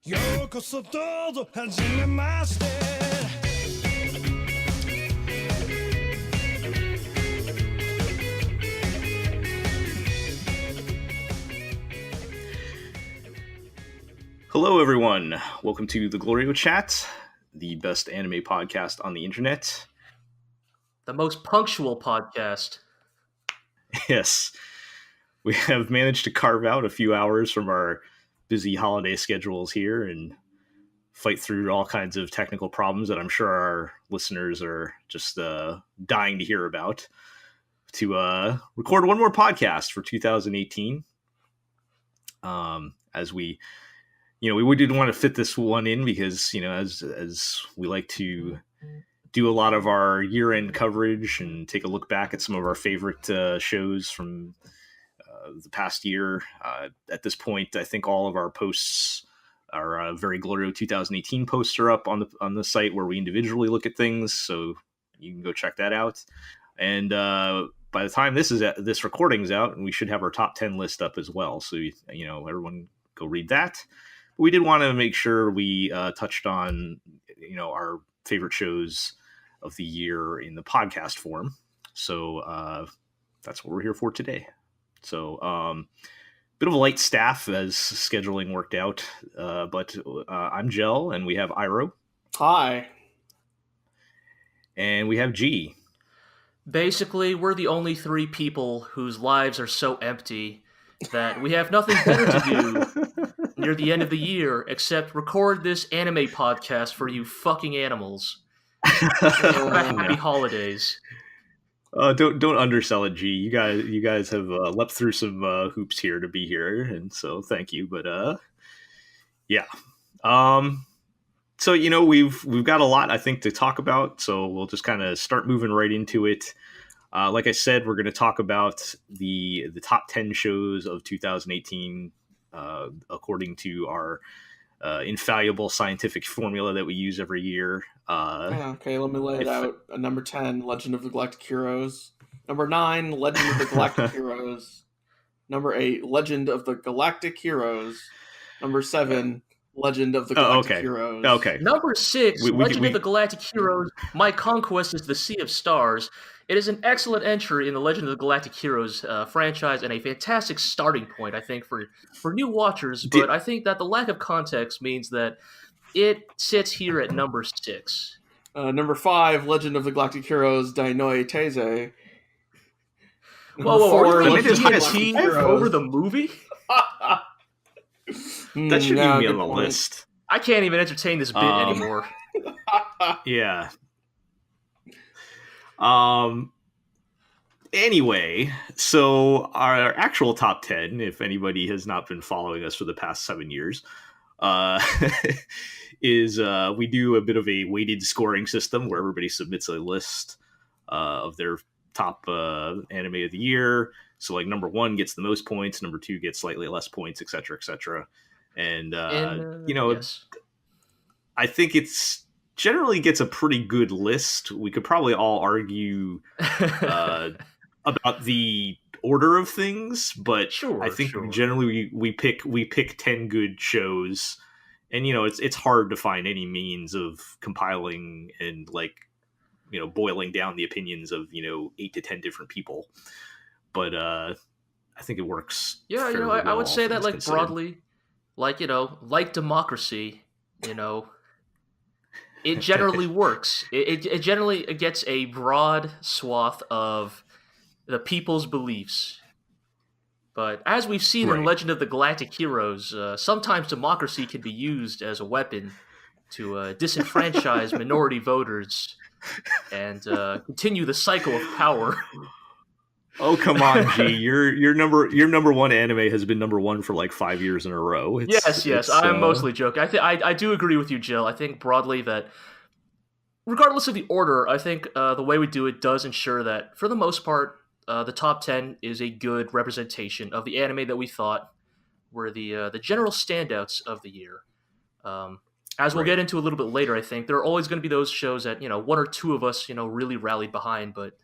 ようこそどうぞはじめまして Hello, everyone. Welcome to the GLORIO Chat, the best anime podcast on the internet. The most punctual podcast. Yes, we have managed to carve out a few hours from our busy holiday schedules here and fight through all kinds of technical problems that I'm sure our listeners are just dying to hear about to record one more podcast for 2018. As we did want to fit this one in because, as we like to do a lot of our year-end coverage and take a look back at some of our favorite shows from the past year. At this point, I think all of our posts, our Very GLORIO 2018 posts are up on the site where we individually look at things, so you can go check that out. And by the time this recording's out, we should have our top 10 list up as well. So everyone go read that. But we did want to make sure we touched on our favorite shows of the year in the podcast form. So that's what we're here for today. So bit of a light staff as scheduling worked out, but I'm Jel, and we have Iro. Hi. And we have G. Basically, we're the only three people whose lives are so empty that we have nothing better to do near the end of the year except record this anime podcast for you fucking animals. Happy holidays. Don't undersell it, G. You guys have leapt through some hoops here to be here, and so thank you. But yeah. So we've got a lot, I think, to talk about. So we'll just kind of start moving right into it. Like I said, we're going to talk about the top 10 shows of 2018 according to our infallible scientific formula that we use every year. Okay, let me lay it out. Number 10, Legend of the Galactic Heroes. Number 9, Legend of the Galactic Heroes. Number 8, Legend of the Galactic Heroes. Number 7, Legend of the Galactic Heroes. Okay. Number 6, Legend of the Galactic Heroes. My Conquest is the Sea of Stars. It is an excellent entry in the Legend of the Galactic Heroes franchise and a fantastic starting point, I think, for new watchers. But I think that the lack of context means that it sits here at number 6. Number 5, Legend of the Galactic Heroes, Dainoi Teze. Whoa, you mean over the movie? That shouldn't be on the list. I can't even entertain this bit anymore. Yeah. Anyway, so our actual top 10, if anybody has not been following us for the past 7 years, is we do a bit of a weighted scoring system where everybody submits a list of their top anime of the year. So like number 1 gets the most points, number 2 gets slightly less points, etc., etc. And yes. I think it's generally gets a pretty good list. We could probably all argue about the order of things, but I think generally we pick 10 good shows, and it's hard to find any means of compiling and boiling down the opinions of 8 to 10 different people. But I think it works. Yeah, I would say that broadly, like democracy, it generally works. It generally gets a broad swath of the people's beliefs. But as we've seen in Legend of the Galactic Heroes, sometimes democracy can be used as a weapon to disenfranchise minority voters and continue the cycle of power. Oh, come on, G. Your number 1 anime has been number 1 for like 5 years in a row. Yes. I'm mostly joking. I do agree with you, Jill. I think broadly that regardless of the order, I think the way we do it does ensure that, for the most part, the top 10 is a good representation of the anime that we thought were the general standouts of the year. As we'll get into a little bit later, I think there are always going to be those shows that 1 or 2 of us really rallied behind, but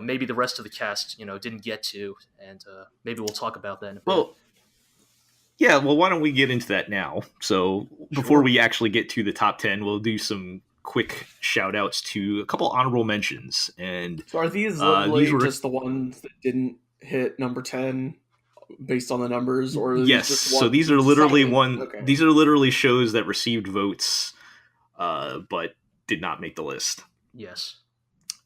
maybe the rest of the cast didn't get to, and maybe we'll talk about that in a bit. Well, Yeah, well, why don't we get into that now? So before we actually get to the top 10, we'll do some quick shout outs to a couple honorable mentions. And So are these literally these were just the ones that didn't hit number 10 based on the numbers, or are these yes. just So ones these are literally decided? Okay. These are literally shows that received votes, but did not make the list. Yes.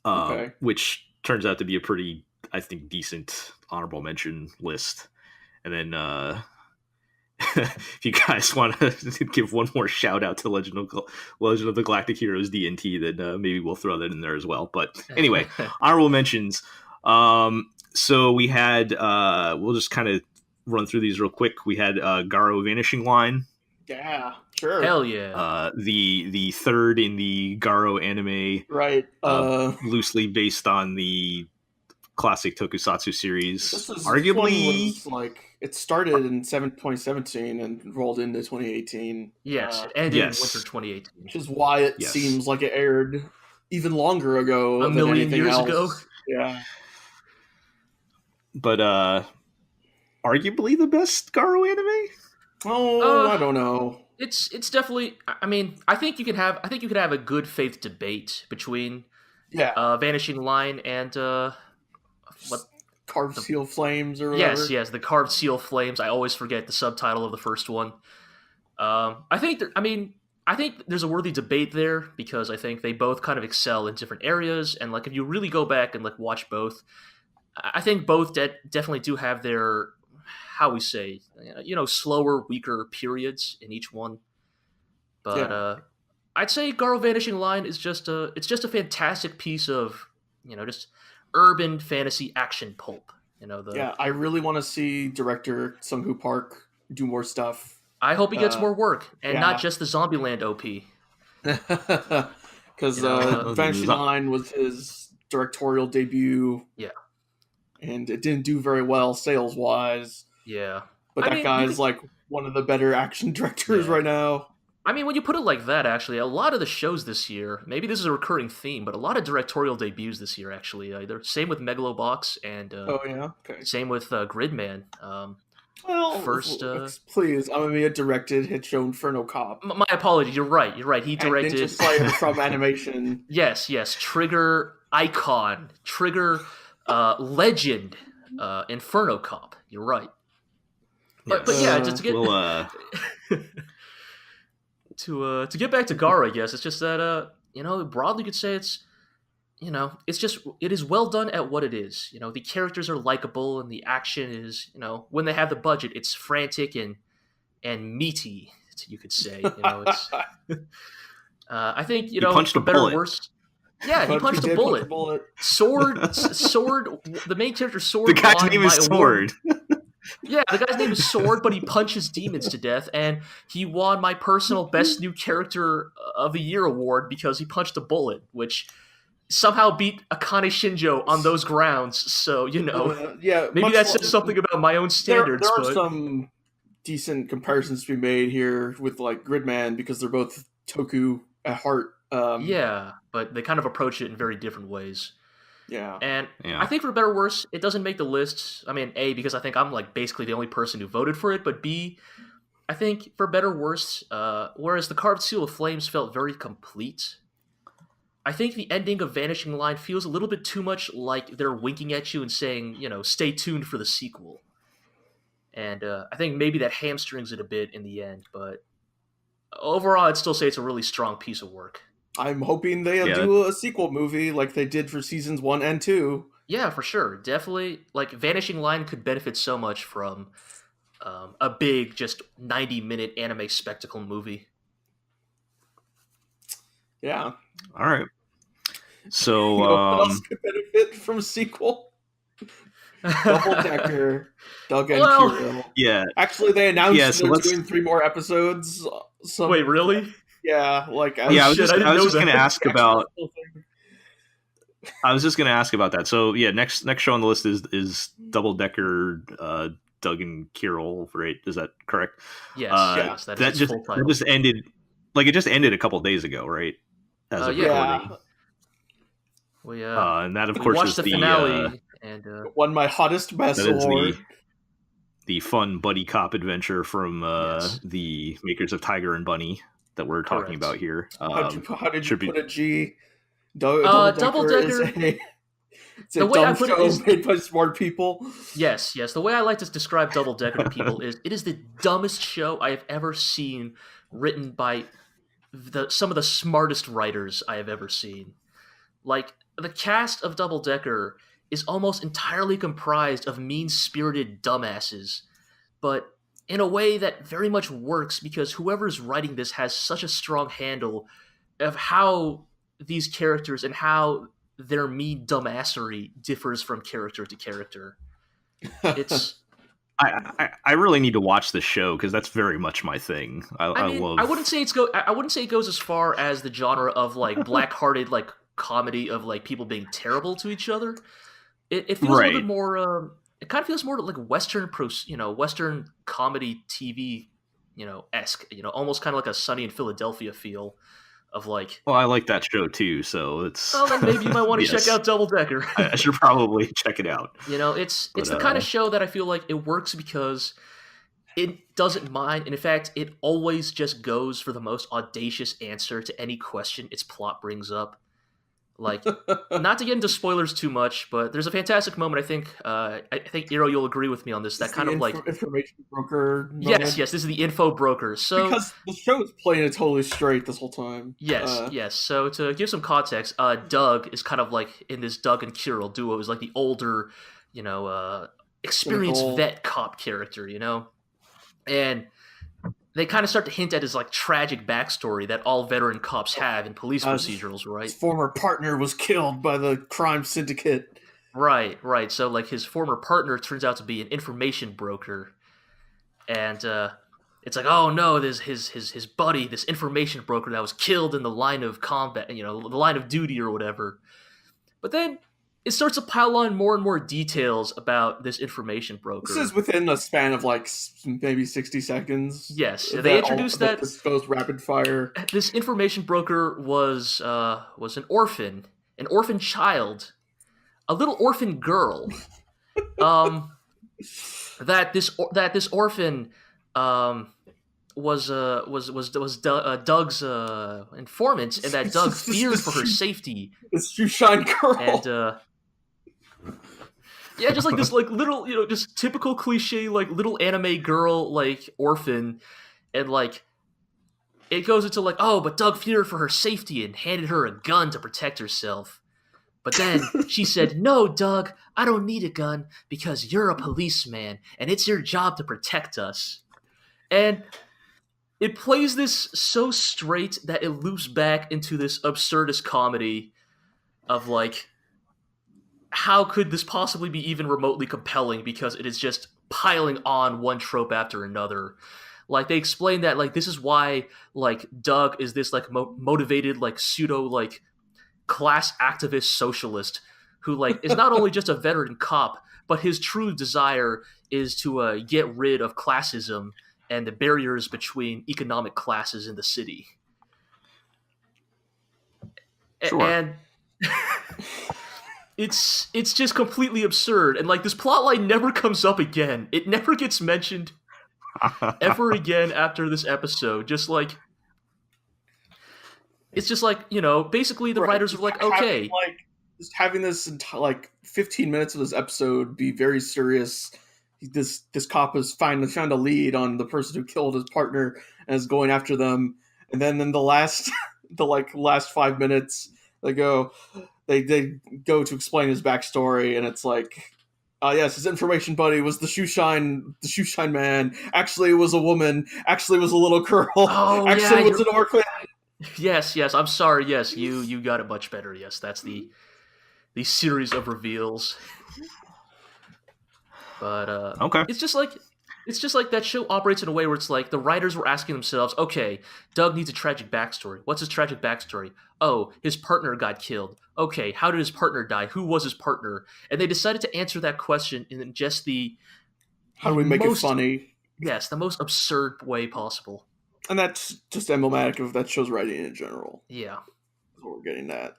Okay. Which turns out to be a pretty, I think, decent honorable mention list. And then if you guys want to give one more shout out to Legend of the Galactic Heroes D&T, then maybe we'll throw that in there as well. But anyway, honorable mentions. So we had, we'll just kind of run through these real quick. We had Garo Vanishing Line. Yeah, sure. Hell yeah. The third in the Garo anime, right? Loosely based on the classic Tokusatsu series. Arguably, this one was like it started in 2017 and rolled into 2018. Yes, and in winter 2018, which is why it seems like it aired even longer ago, a million years ago. Yeah, but arguably the best Garo anime. Oh, I don't know. It's definitely. I mean, I think you could have a good faith debate between Vanishing Line and what Carved Seal Flames or whatever. Yes, the Carved Seal Flames. I always forget the subtitle of the first one. I think there's a worthy debate there because I think they both kind of excel in different areas, and like if you really go back and like watch both, I think both definitely do have their, how we say, slower, weaker periods in each one. But I'd say Garo Vanishing Line is just a fantastic piece of, just urban fantasy action pulp. I really want to see director Sung-Hoo Park do more stuff. I hope he gets more work and not just the Zombieland OP. Because Vanishing Line was his directorial debut. Yeah. And it didn't do very well sales-wise. Yeah. But that guy's like one of the better action directors right now. I mean, when you put it like that, actually, a lot of the shows this year, maybe this is a recurring theme, but a lot of directorial debuts this year, actually. Same with Megalobox and same with Gridman. Please, Amamiya directed Hit Show Inferno Cop. My apologies, you're right. He directed... And Ninja Slayer from animation. Yes. Trigger Icon. Trigger Legend. Inferno Cop. You're right. But yeah, just to get... to get back to Garo, I guess, it's just that, broadly you could say it's, it is well done at what it is. The characters are likable and the action is, when they have the budget, it's frantic and meaty, you could say. It's, I think, for better or worse. Yeah, he punched a bullet. Sword, the main character's Sword. The guy's name is Sword. Yeah, the guy's name is Sword, but he punches demons to death, and he won my personal Best New Character of the Year award because he punched a bullet, which somehow beat Akane Shinjo on those grounds. So, maybe that says something about my own standards. There are some decent comparisons to be made here with, like, Gridman, because they're both Toku at heart. Yeah, but they kind of approach it in very different ways. Yeah. And I think for better or worse, it doesn't make the list. I mean, A, because I think I'm like basically the only person who voted for it, but B, I think for better or worse, whereas the Carved Seal of Flames felt very complete, I think the ending of Vanishing Line feels a little bit too much like they're winking at you and saying, stay tuned for the sequel. And I think maybe that hamstrings it a bit in the end, but overall, I'd still say it's a really strong piece of work. I'm hoping they'll do a sequel movie like they did for seasons 1 and 2. Yeah, for sure. Definitely. Like, Vanishing Line could benefit so much from a big, just 90-minute anime spectacle movie. Yeah. All right. So, what else could benefit from a sequel? Double Decker, Doug and Kirill. Yeah. Actually, they announced they're doing 3 more episodes. Wait, really? Yeah, like I was just going to ask about. I was just going to ask about that. So yeah, next show on the list is Double Decker, Doug and Kirill, right? Is that correct? Yes. That just ended. Like it just ended a couple days ago, right? As of recording. And that of course watched is the finale and won my hottest best award. the fun buddy cop adventure from Yes. the makers of Tiger and Bunny that we're talking Correct. about here. How did you should be- put a G? Double Decker it's a The way I dumb put it show is- made by smart people. Yes. The way I like to describe Double Decker to people is it is the dumbest show I have ever seen, written by some of the smartest writers I have ever seen. Like, the cast of Double Decker is almost entirely comprised of mean-spirited dumbasses, but in a way that very much works because whoever's writing this has such a strong handle of how these characters and how their mean dumbassery differs from character to character. It's I really need to watch the show because that's very much my thing. I love. I wouldn't say it goes as far as the genre of like black-hearted like comedy of like people being terrible to each other. It feels a little bit more. It kind of feels more like Western comedy TV, esque. Almost kind of like a Sunny in Philadelphia feel of like. Well, I like that show too, so it's. Well, then maybe you might want to check out Double Decker. I should probably check it out. It's the kind of show that I feel like it works because it doesn't mind, and in fact, it always just goes for the most audacious answer to any question its plot brings up. Like, not to get into spoilers too much, but there's a fantastic moment. I think Iro, you'll agree with me on this. That kind of like information broker. Yes, this is the info broker. So because the show is playing it totally straight this whole time. Yes. So to give some context, Doug is kind of like in this Doug and Kirill duo is like the older, experienced vet cop character, and they kind of start to hint at his like tragic backstory that all veteran cops have in police procedurals, right? His former partner was killed by the crime syndicate. Right. So like his former partner turns out to be an information broker, and it's like, oh no, there's his buddy, this information broker that was killed in the line of combat, the line of duty or whatever. But then it starts to pile on more and more details about this information broker. This is within a span of like maybe 60 seconds. Yes, they introduced that this goes rapid fire. This information broker was an orphan child, a little orphan girl. That this orphan was Doug's informant, and that Doug feared for her safety. This shoeshine girl. And yeah, just like this, like little, just typical cliche, like little anime girl, like orphan, and like it goes into like, oh, but Doug feared for her safety and handed her a gun to protect herself. But then she said, "No, Doug, I don't need a gun because you're a policeman and it's your job to protect us." And it plays this so straight that it loops back into this absurdist comedy of like, how could this possibly be even remotely compelling because it is just piling on one trope after another. Like, they explain that, like, this is why, like, Doug is this, like, motivated, like, pseudo, like, class activist socialist who, like, is not only just a veteran cop, but his true desire is to get rid of classism and the barriers between economic classes in the city. Sure. And it's just completely absurd. And, like, this plotline never comes up again. It never gets mentioned ever again after this episode. Just, like... It's just like, basically the writers are like, okay. Just having this, like, 15 minutes of this episode be very serious. This cop has found a lead on the person who killed his partner and is going after them. And then in the last 5 minutes, they go to explain his backstory, and it's like, yes, his information buddy was the shoeshine man. Actually, it was a woman. Actually, it was a little girl. Oh, actually, it was an orphan. Yes, I'm sorry. Yes, you got it much better. Yes, that's the series of reveals. But okay, it's just like that show operates in a way where it's like the writers were asking themselves, okay, Doug needs a tragic backstory. What's his tragic backstory? Oh, his partner got killed. Okay, how did his partner die? Who was his partner? And they decided to answer that question in just how do we make it funny? Yes, the most absurd way possible. And that's just emblematic of that show's writing in general. Yeah. That's what we're getting at.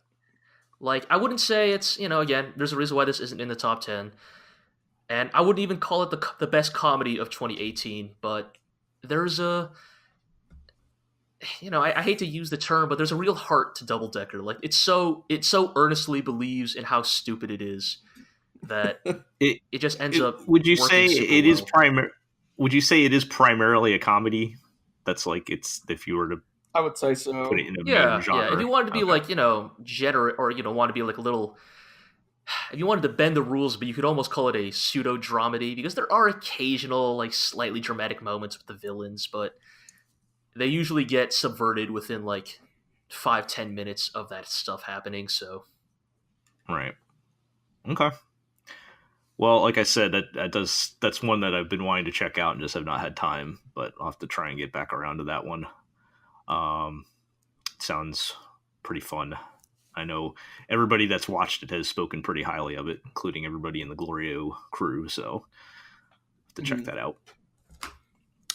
Like, I wouldn't say it's, again, there's a reason why this isn't in the top 10. and I wouldn't even call it the best comedy of 2018, but there's a, I hate to use the term, but there's a real heart to Double Decker. Like it so earnestly believes in how stupid it is that it just ends up. Would you working say super it is well. Would you say it is primarily a comedy? That's like it's if you were to I would say so. put it in a Yeah, main genre. yeah. If you wanted to be Okay. like, generate, or want to be like a little, if you wanted to bend the rules, but you could almost call it a pseudo dramedy, because there are occasional like slightly dramatic moments with the villains, but they usually get subverted within like 5-10 minutes of that stuff happening. So Right. Okay. Well, like I said, that's one that I've been wanting to check out and just have not had time, but I'll have to try and get back around to that one. It sounds pretty fun. I know everybody that's watched it has spoken pretty highly of it, including everybody in the GLORIO crew, so I'll have to check that out.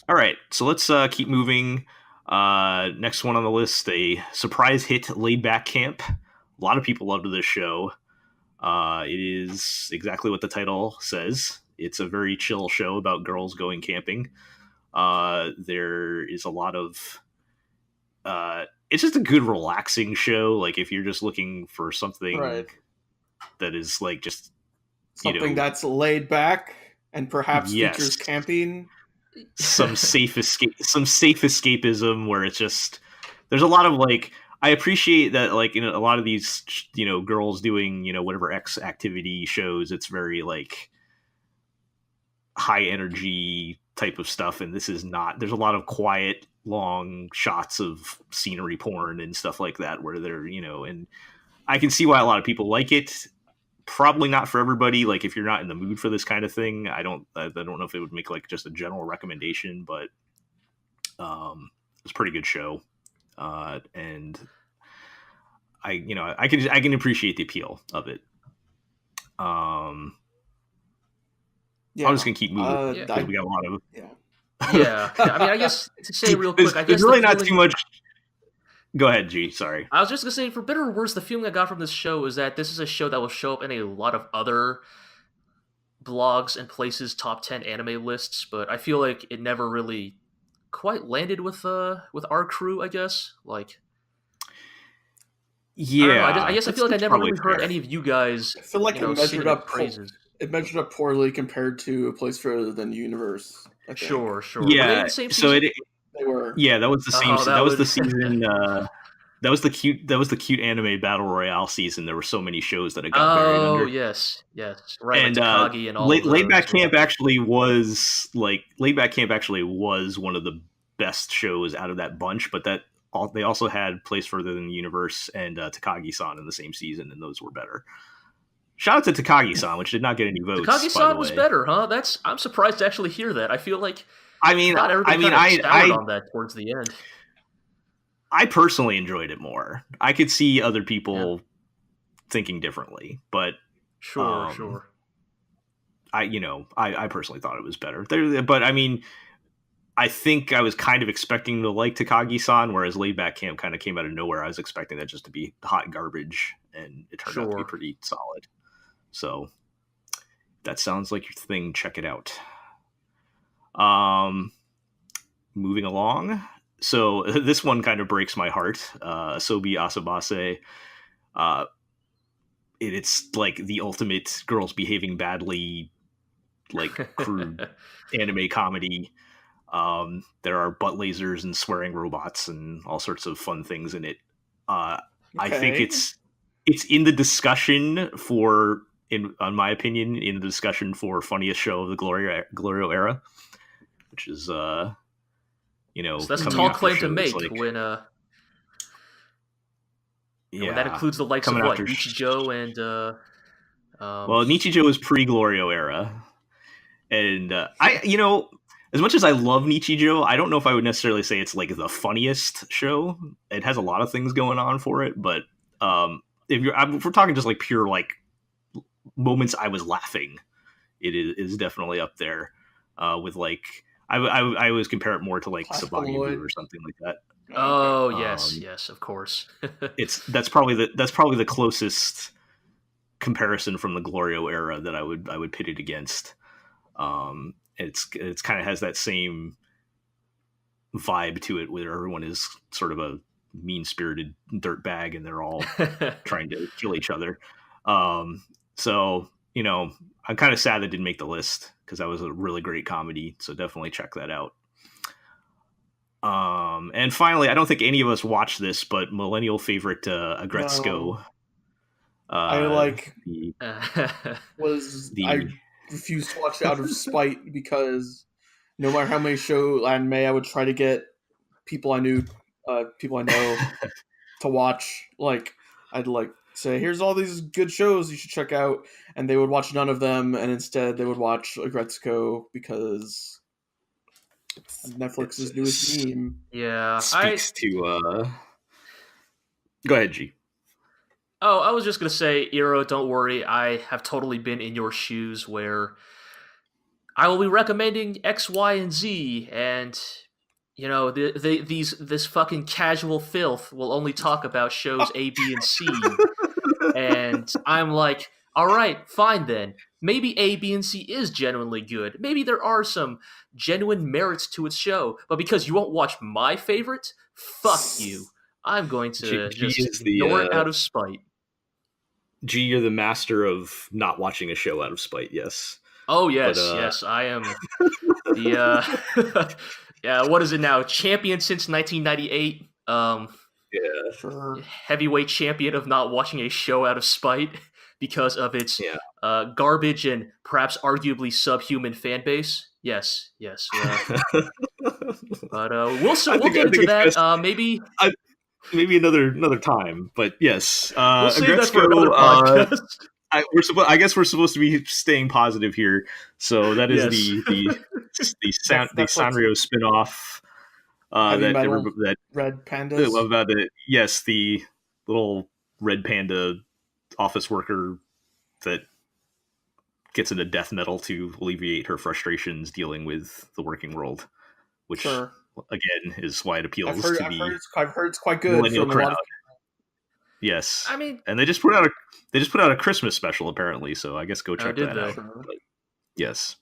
All right, so let's keep moving. Next one on the list, a surprise hit, Laid Back Camp. A lot of people loved this show. It is exactly what the title says. It's a very chill show about girls going camping. There is a lot of... it's just a good, relaxing show. Like, if you're just looking for something that is, like, just... Something that's laid back and perhaps features camping. Some safe escapism where it's just... There's a lot of, like... I appreciate that, like, a lot of these, girls doing, whatever X activity shows, it's very, like, high energy type of stuff. And this is not, there's a lot of quiet, long shots of scenery porn and stuff like that where they're, and I can see why a lot of people like it. Probably not for everybody. Like, if you're not in the mood for this kind of thing, I don't know if it would make, like, just a general recommendation, but it's a pretty good show. And I can appreciate the appeal of it. I'm just gonna keep moving because we got a lot of yeah. I mean, I guess to say real quick, I guess there's really not too much. Go ahead, G. Sorry. I was just gonna say, for better or worse, the feeling I got from this show is that this is a show that will show up in a lot of other blogs and places' top 10 anime lists, but I feel like it never really quite landed with our crew, I guess. Like, yeah, I guess I feel like I never really heard any of you guys. I feel like it measured up praises. It measured up poorly compared to A Place Further Than the Universe. Sure. Yeah, were they the same so season? they were. Yeah, that was the same. That was the season. That was the cute anime battle royale season. There were so many shows that it got buried under. Oh yes, right. And like Takagi and all. Laid Back Camp actually was one of the best shows out of that bunch. But they also had Place Further Than the Universe and Takagi-san in the same season, and those were better. Shout out to Takagi-san, which did not get any votes. Takagi-san was better, huh? I'm surprised to actually hear that. I feel like I on that towards the end. I personally enjoyed it more. I could see other people thinking differently, but sure. I personally thought it was better. But I mean, I think I was kind of expecting to like Takagi-san, whereas Laid Back Camp kind of came out of nowhere. I was expecting that just to be hot garbage, and it turned out to be pretty solid. So that sounds like your thing. Check it out. Moving along. So this one kind of breaks my heart. Asobi Asobase. It's like the ultimate girls behaving badly, like, crude anime comedy. There are butt lasers and swearing robots and all sorts of fun things in it. I think it's in the discussion on my opinion, in the discussion for funniest show of the GLORIO era, which is so that's a tall claim to make when that includes the likes of what Nichijou and well, Nichijou is pre-GLORIO era, and as much as I love Nichijou, I don't know if I would necessarily say it's like the funniest show. It has a lot of things going on for it, but if we're talking just like pure like moments I was laughing, it is definitely up there with like I always compare it more to like Sabayu or something like that. Oh yes, of course. that's probably the closest comparison from the GLORIO era that I would pit it against. It's kind of has that same vibe to it, where everyone is sort of a mean-spirited dirtbag, and they're all trying to kill each other. So I'm kind of sad that didn't make the list, because that was a really great comedy. So definitely check that out. And finally, I don't think any of us watched this, but millennial favorite Aggretsuko. I Was I refused to watch it out of spite, because no matter how many show anime I would try to get people I know to watch, like I'd like say, here's all these good shows you should check out, and they would watch none of them, and instead they would watch Aggretsuko because it's Netflix's newest meme. Yeah, speaks to. Go ahead, G. Oh, I was just gonna say, Iro, don't worry. I have totally been in your shoes, where I will be recommending X, Y, and Z, and this fucking casual filth will only talk about shows A, B, and C. And I'm like, all right, fine then. Maybe A, B, and C is genuinely good. Maybe there are some genuine merits to its show. But because you won't watch my favorite, fuck you. I'm going to just ignore it out of spite. G, you're the master of not watching a show out of spite, yes. Oh, yes, yes. I am the, what is it now? Champion since 1998. Yeah, sure. Heavyweight champion of not watching a show out of spite because of its garbage and perhaps arguably subhuman fan base. Yes. But we'll get into that. Maybe another time. But yes, we'll save that for another podcast. I guess we're supposed to be staying positive here. So that is the Sanrio spinoff. That red pandas. About it, yes, the little red panda office worker that gets into death metal to alleviate her frustrations dealing with the working world, which again is why it appeals to the I've heard it's quite good millennial from crowd. a lot of Yes, I mean, and they just put out a Christmas special apparently, so I guess go check that out. But, yes,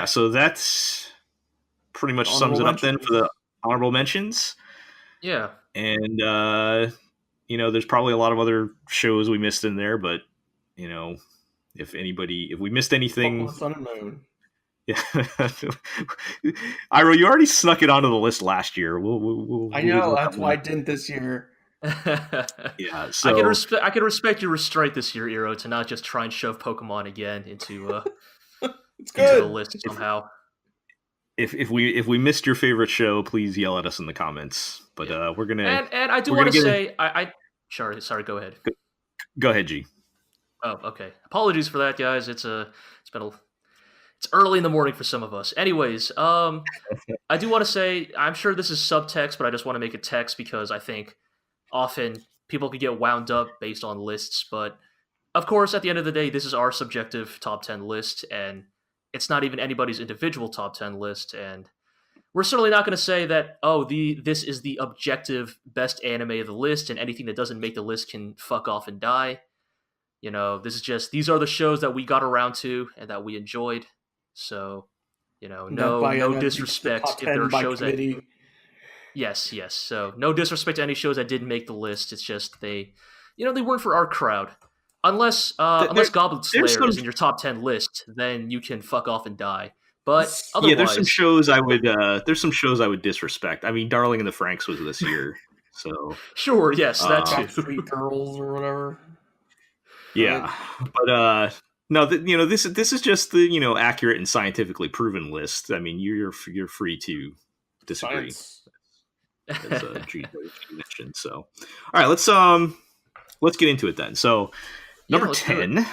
so that's pretty much sums it up then for the honorable mentions. Yeah, and there's probably a lot of other shows we missed in there, but if we missed anything, Sun and Moon. Yeah, Iro, you already snuck it onto the list last year. I know, that's why I didn't this year. Yeah, so I can respect your restraint this year, Iro, to not just try and shove Pokemon again into it's good. into the list somehow. If we missed your favorite show, please yell at us in the comments. But we're gonna and I do want to say sorry, go ahead. Go ahead, G. Oh, okay. Apologies for that, guys. It's early in the morning for some of us. Anyways, I do want to say, I'm sure this is subtext, but I just want to make it text because I think often people can get wound up based on lists. But of course, at the end of the day, this is our subjective top 10 list, and it's not even anybody's individual top 10 list. And we're certainly not going to say that, this is the objective best anime of the list, and anything that doesn't make the list can fuck off and die. These are the shows that we got around to and that we enjoyed. So, no disrespect if there are shows that. Yes. So, no disrespect to any shows that didn't make the list. It's just they weren't for our crowd. Unless Goblin Slayer is in your top 10 list, then you can fuck off and die. But otherwise, there's some shows I would disrespect. I mean, Darling in the Franxx was this year, so sure, yes, that too. Street Girls or whatever. Yeah, but no, this is just the accurate and scientifically proven list. I mean, you're free to disagree, as G mentioned. So, all right, let's get into it then. So, number 10,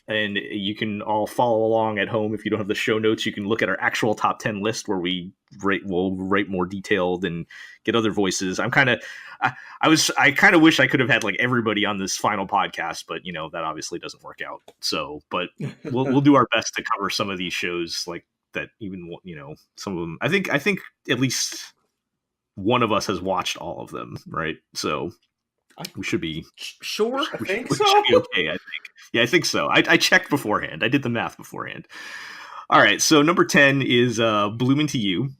and you can all follow along at home if you don't have the show notes. You can look at our actual top 10 list where we'll rate more detailed and get other voices. I kind of wish I could have had like everybody on this final podcast, but that obviously doesn't work out. So, but we'll do our best to cover some of these shows like that. Even some of them. I think at least one of us has watched all of them, right? So, We should be Sure. I think we so. should be okay. I think. Yeah, I think so. I checked beforehand. I did the math beforehand. All right. So number 10 is Bloom Into You,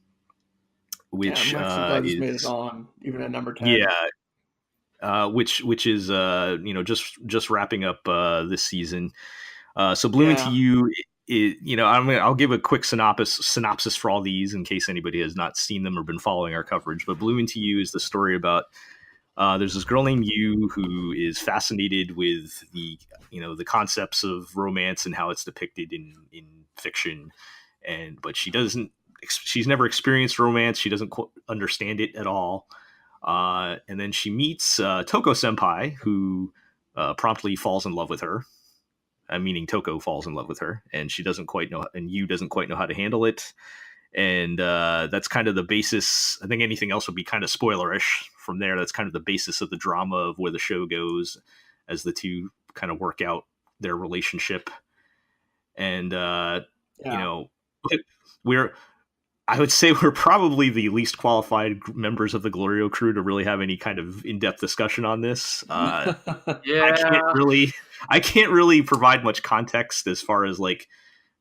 which I'm actually glad this is made it on, even at number 10. which is just wrapping up this season. So Bloom Into You. I'll give a quick synopsis for all these in case anybody has not seen them or been following our coverage. But Bloom Into You is the story about there's this girl named Yu who is fascinated with the concepts of romance and how it's depicted in fiction, but she's never experienced romance. She doesn't understand it at all. And then she meets Toko Senpai, who promptly falls in love with her. Meaning Toko falls in love with her, and she doesn't quite know, and Yu doesn't quite know how to handle it. And that's kind of the basis. I think anything else would be kind of spoilerish from there. That's kind of the basis of the drama of where the show goes as the two kind of work out their relationship. And, I would say we're probably the least qualified members of the GLORIO crew to really have any kind of in-depth discussion on this. Yeah. I can't really provide much context as far as like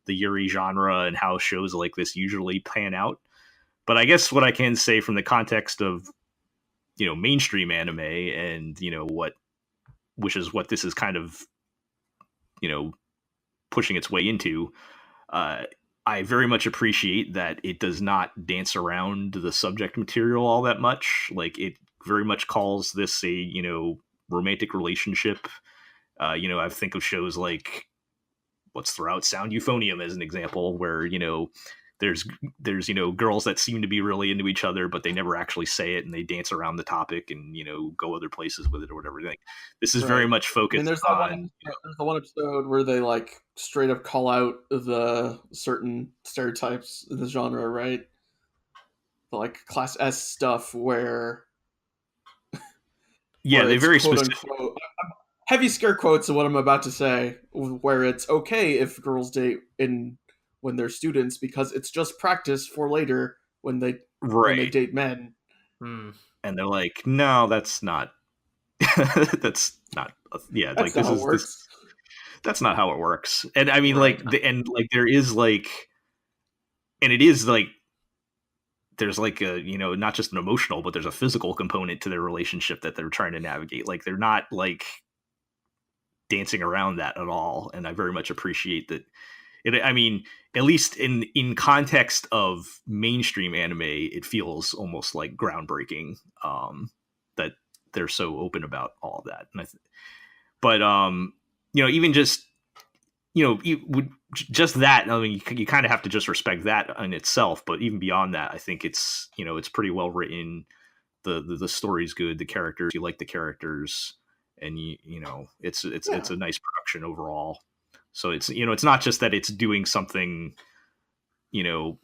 the Yuri genre and how shows like this usually pan out. But I guess what I can say from the context of, mainstream anime and, which is what this is kind of, pushing its way into, I very much appreciate that it does not dance around the subject material all that much. Like it very much calls this a, romantic relationship. I think of shows like, let's throw out Sound Euphonium as an example, where, there's girls that seem to be really into each other, but they never actually say it, and they dance around the topic and, go other places with it or whatever. Like, this is very much focused there's on... There's the one episode where they like straight up call out the certain stereotypes in the genre, right? The like class S stuff where... Yeah, where they very quote, specific... unquote, heavy scare quotes of what I'm about to say, where it's okay if girls date when they're students because it's just practice for later when they date men. And they're like, no, that's not. That's not. Yeah, that's like not this is this. That's not how it works. And I mean, there is like, and it is like, there's like a not just an emotional, but there's a physical component to their relationship that they're trying to navigate. Like they're not like dancing around that at all, and I very much appreciate that. I mean, at least in context of mainstream anime, it feels almost like groundbreaking that they're so open about all of that. And even just just that. I mean, you kind of have to just respect that in itself. But even beyond that, I think it's it's pretty well written. The story's good. The characters, you like the characters, and it's a nice production overall. So it's it's not just that it's doing something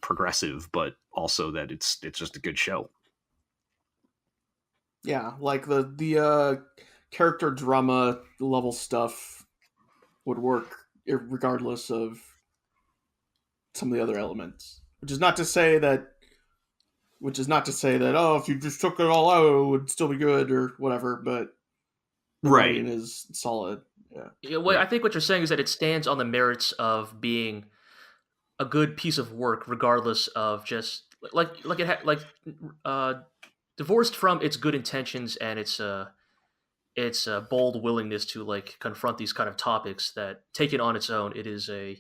progressive, but also that it's just a good show. Yeah, like the character drama level stuff would work regardless of some of the other elements. Which is not to say that if you just took it all out it would still be good or whatever, but the writing is solid. Yeah, well, I think what you're saying is that it stands on the merits of being a good piece of work, regardless of just divorced from its good intentions and its bold willingness to like confront these kind of topics. That taken on its own, it is a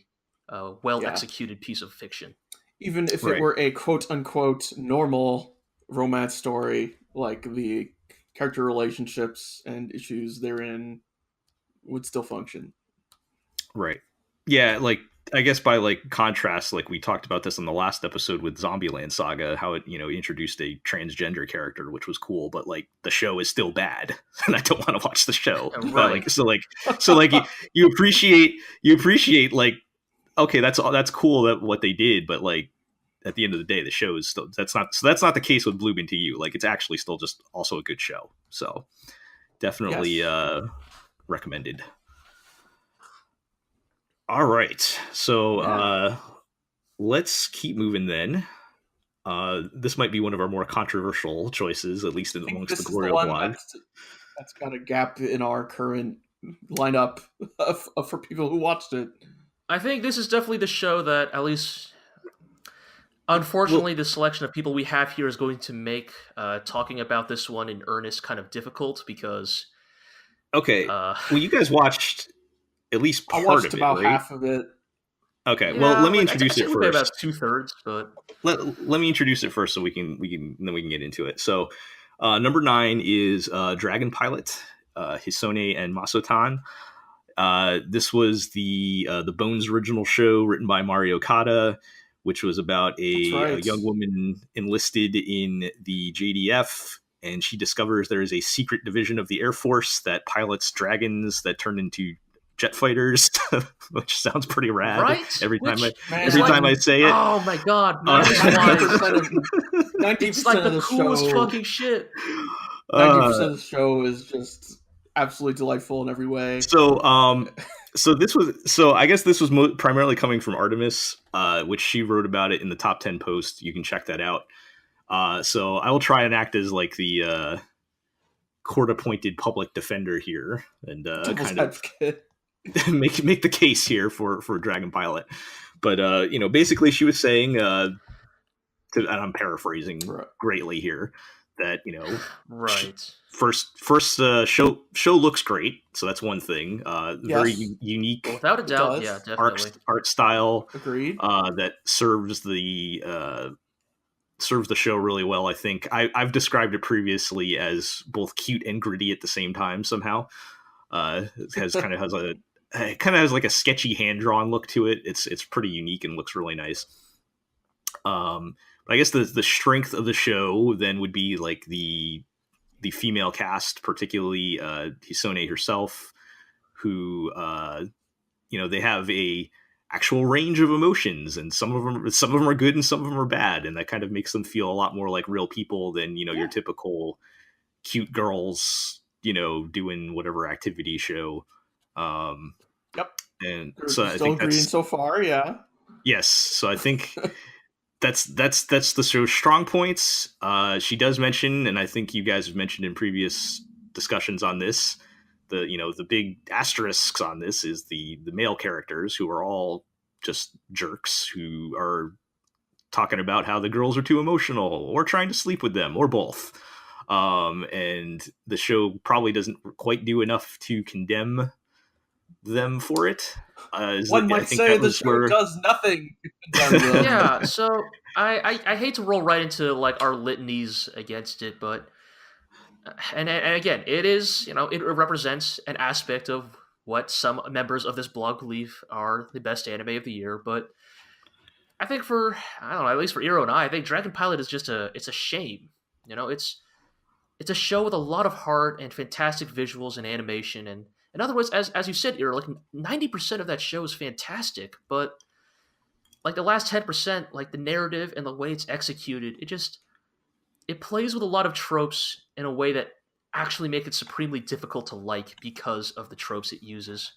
well executed piece of fiction. Even if it were a quote unquote normal romance story, like the character relationships and issues therein would still function. Right. Yeah, like I guess by like contrast, like we talked about this in the last episode with Zombieland Saga, how it introduced a transgender character, which was cool, but like the show is still bad, and I don't want to watch the show. Right. So you appreciate like, okay, that's cool that what they did, but like at the end of the day, the show is still that's not the case with Bloom Into You. Like it's actually still just also a good show. So definitely recommended. All right, so let's keep moving then. This might be one of our more controversial choices, at least amongst the GLORIO blog. That's got a gap in our current lineup for people who watched it. I think this is definitely the show that, at least, unfortunately, the selection of people we have here is going to make talking about this one in earnest kind of difficult because. Okay. Well, you guys watched at least I part watched of it, about right? half of it. Okay. Well, let me introduce it first. About 2/3, but let me introduce it first, so we can get into it. So, number 9 is Dragon Pilot, Hisone and Masotan. This was the Bones original show written by Mari Okada, which was about a young woman enlisted in the JDF, and she discovers there is a secret division of the Air Force that pilots dragons that turn into jet fighters, which sounds pretty rad. Right? Every time I say it. Oh my god! 90% of it's like the coolest show, fucking shit. 90% of the show is just absolutely delightful in every way. So, I guess this was primarily coming from Artemis, which she wrote about it in the top 10 post. You can check that out. So I will try and act as like the court-appointed public defender here, and kind of make the case here for Dragon Pilot. But basically, she was saying, and I'm paraphrasing greatly here, that right. First show looks great, so that's one thing. Very unique, without a doubt. Yeah, definitely. Art style. Agreed. That serves the show really well. I think I've described it previously as both cute and gritty at the same time. Somehow, it has like a sketchy hand drawn look to it. It's pretty unique and looks really nice. But I guess the strength of the show then would be like the female cast, particularly Hisone herself, who they have a actual range of emotions, and some of them are good and some of them are bad, and that kind of makes them feel a lot more like real people than your typical cute girls doing whatever activity show. Yep. And You're so I still think agreeing that's so far. Yeah. Yes. So I think. That's the show's strong points. She does mention, and I think you guys have mentioned in previous discussions on this, the big asterisks on this is the male characters, who are all just jerks who are talking about how the girls are too emotional or trying to sleep with them or both. And the show probably doesn't quite do enough to condemn them for it. One might say the show does nothing. Yeah, so I hate to roll right into like our litanies against it, but and again, it is it represents an aspect of what some members of this blog believe are the best anime of the year. But I think I don't know, at least for Iro and I think Dragon Pilot is just it's a shame. It's a show with a lot of heart and fantastic visuals and animation, and in other words, as you said, Iro, like 90% of that show is fantastic, but like the last 10%, like the narrative and the way it's executed, it plays with a lot of tropes in a way that actually make it supremely difficult to like because of the tropes it uses.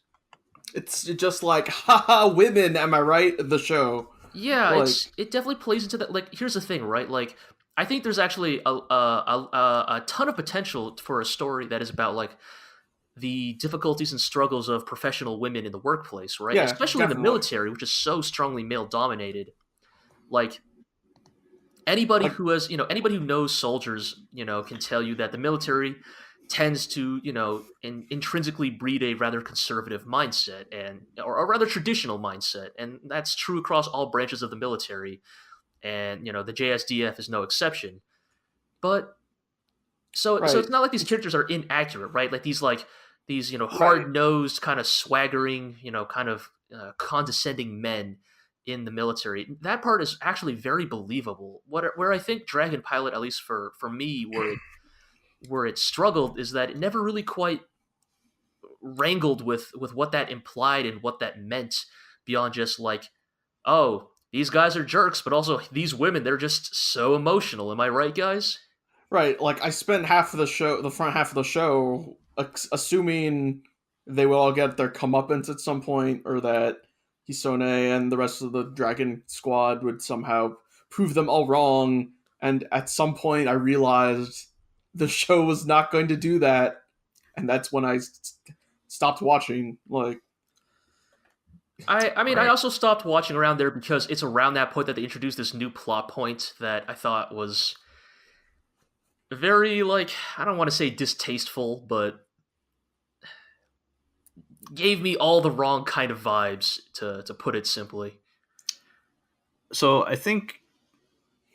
It's just like, haha, women, am I right? The show. Yeah, it definitely plays into that. Like, here's the thing, right? Like, I think there's actually a ton of potential for a story that is about like the difficulties and struggles of professional women in the workplace, right? Yeah, especially definitely. in the military, which is so strongly male dominated. Like anybody who has, anybody who knows soldiers, can tell you that the military tends to, intrinsically breed a rather conservative mindset or a rather traditional mindset. And that's true across all branches of the military. And, the JSDF is no exception. But so it's not like these characters are inaccurate, right? Like these hard-nosed, kind of swaggering, kind of condescending men in the military. That part is actually very believable. Where I think Dragon Pilot, at least for me, where it struggled is that it never really quite wrangled with what that implied and what that meant beyond just like, oh, these guys are jerks, but also these women, they're just so emotional. Am I right, guys? Right. Like I spent the front half of the show, assuming they will all get their comeuppance at some point, or that Hisone and the rest of the Dragon Squad would somehow prove them all wrong. And at some point, I realized the show was not going to do that. and that's when I stopped watching. Like, I mean, Right. I also stopped watching around there because it's around that point that they introduced this new plot point that I thought was very, like, I don't want to say distasteful, but gave me all the wrong kind of vibes, to put it simply. So I think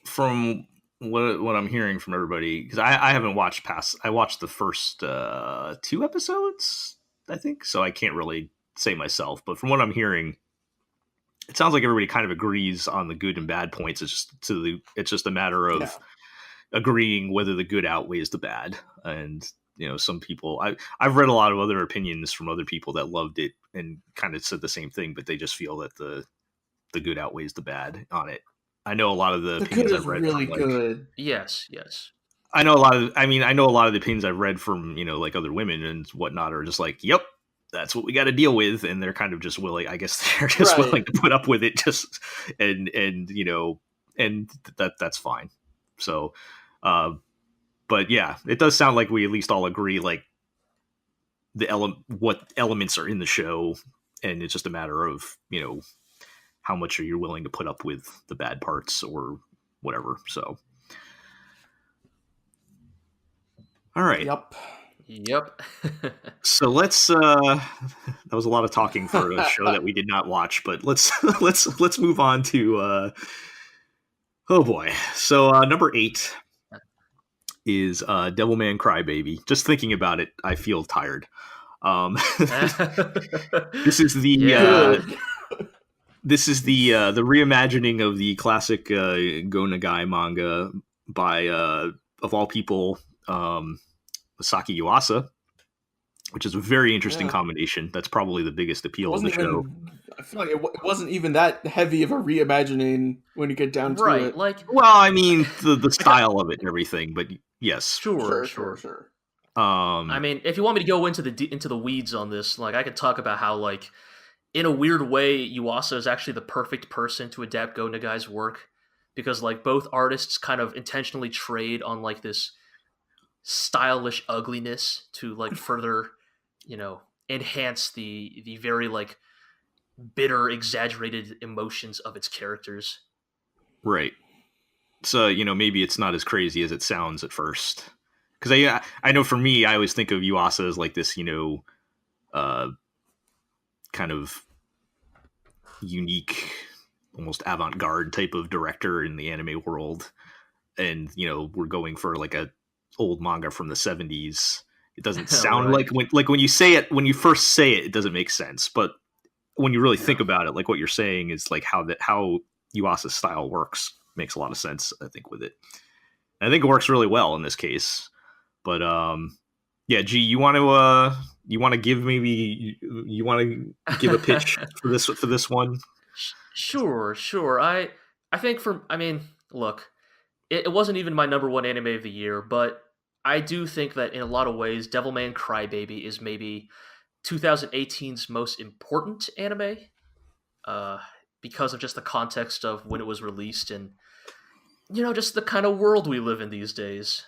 from what I'm hearing from everybody, because I haven't watched past, I watched the first 2 episodes, I think, so I can't really say myself. But from what I'm hearing, it sounds like everybody kind of agrees on the good and bad points. It's just a matter of agreeing whether the good outweighs the bad. And some people, I've read a lot of other opinions from other people that loved it and kind of said the same thing, but they just feel that the good outweighs the bad on it. I know a lot of the the opinions good I've is read really from, like, good. Yes. I know a lot of the opinions I've read from, like, other women and whatnot are just like, yep, that's what we got to deal with. And they're kind of just willing, I guess they're just Right. willing to put up with it and that's fine. So, but yeah, it does sound like we at least all agree, like, what elements are in the show. And it's just a matter of, how much are you willing to put up with the bad parts or whatever. So, all right. Yep. So let's that was a lot of talking for a show that we did not watch, but let's move on to oh boy. So number 8 is Devilman Crybaby. Just thinking about it, I feel tired. This is the Yeah. this is the reimagining of the classic Go Nagai manga by of all people, Masaki Yuasa, which is a very interesting combination. That's probably the biggest appeal of the show. I feel like it wasn't even that heavy of a reimagining when you get down to Right, it. like, Well, I mean, the style of it and everything, but yes. sure. I mean, if you want me to go into the weeds on this, like, I could talk about how, like, in a weird way, Yuasa is actually the perfect person to adapt Go Nagai's work, because, like, both artists kind of intentionally trade on, like, this stylish ugliness to, like, further, enhance the very, like, bitter, exaggerated emotions of its characters. Right. So, maybe it's not as crazy as it sounds at first. Because I know for me, I always think of Yuasa as, like, this, kind of unique, almost avant-garde type of director in the anime world. And, we're going for, like, a old manga from the 70s. It doesn't sound Right. like when you say it, when you first say it, it doesn't make sense. But when you really think about it, like, what you're saying is, like, how Yuasa's style works makes a lot of sense, I think, with it. And I think it works really well in this case. But yeah, G, you want to give a pitch for this one? Sure. I think look, it wasn't even my number 1 anime of the year, but I do think that in a lot of ways, Devilman Crybaby is maybe 2018's most important anime, because of just the context of when it was released and, just the kind of world we live in these days.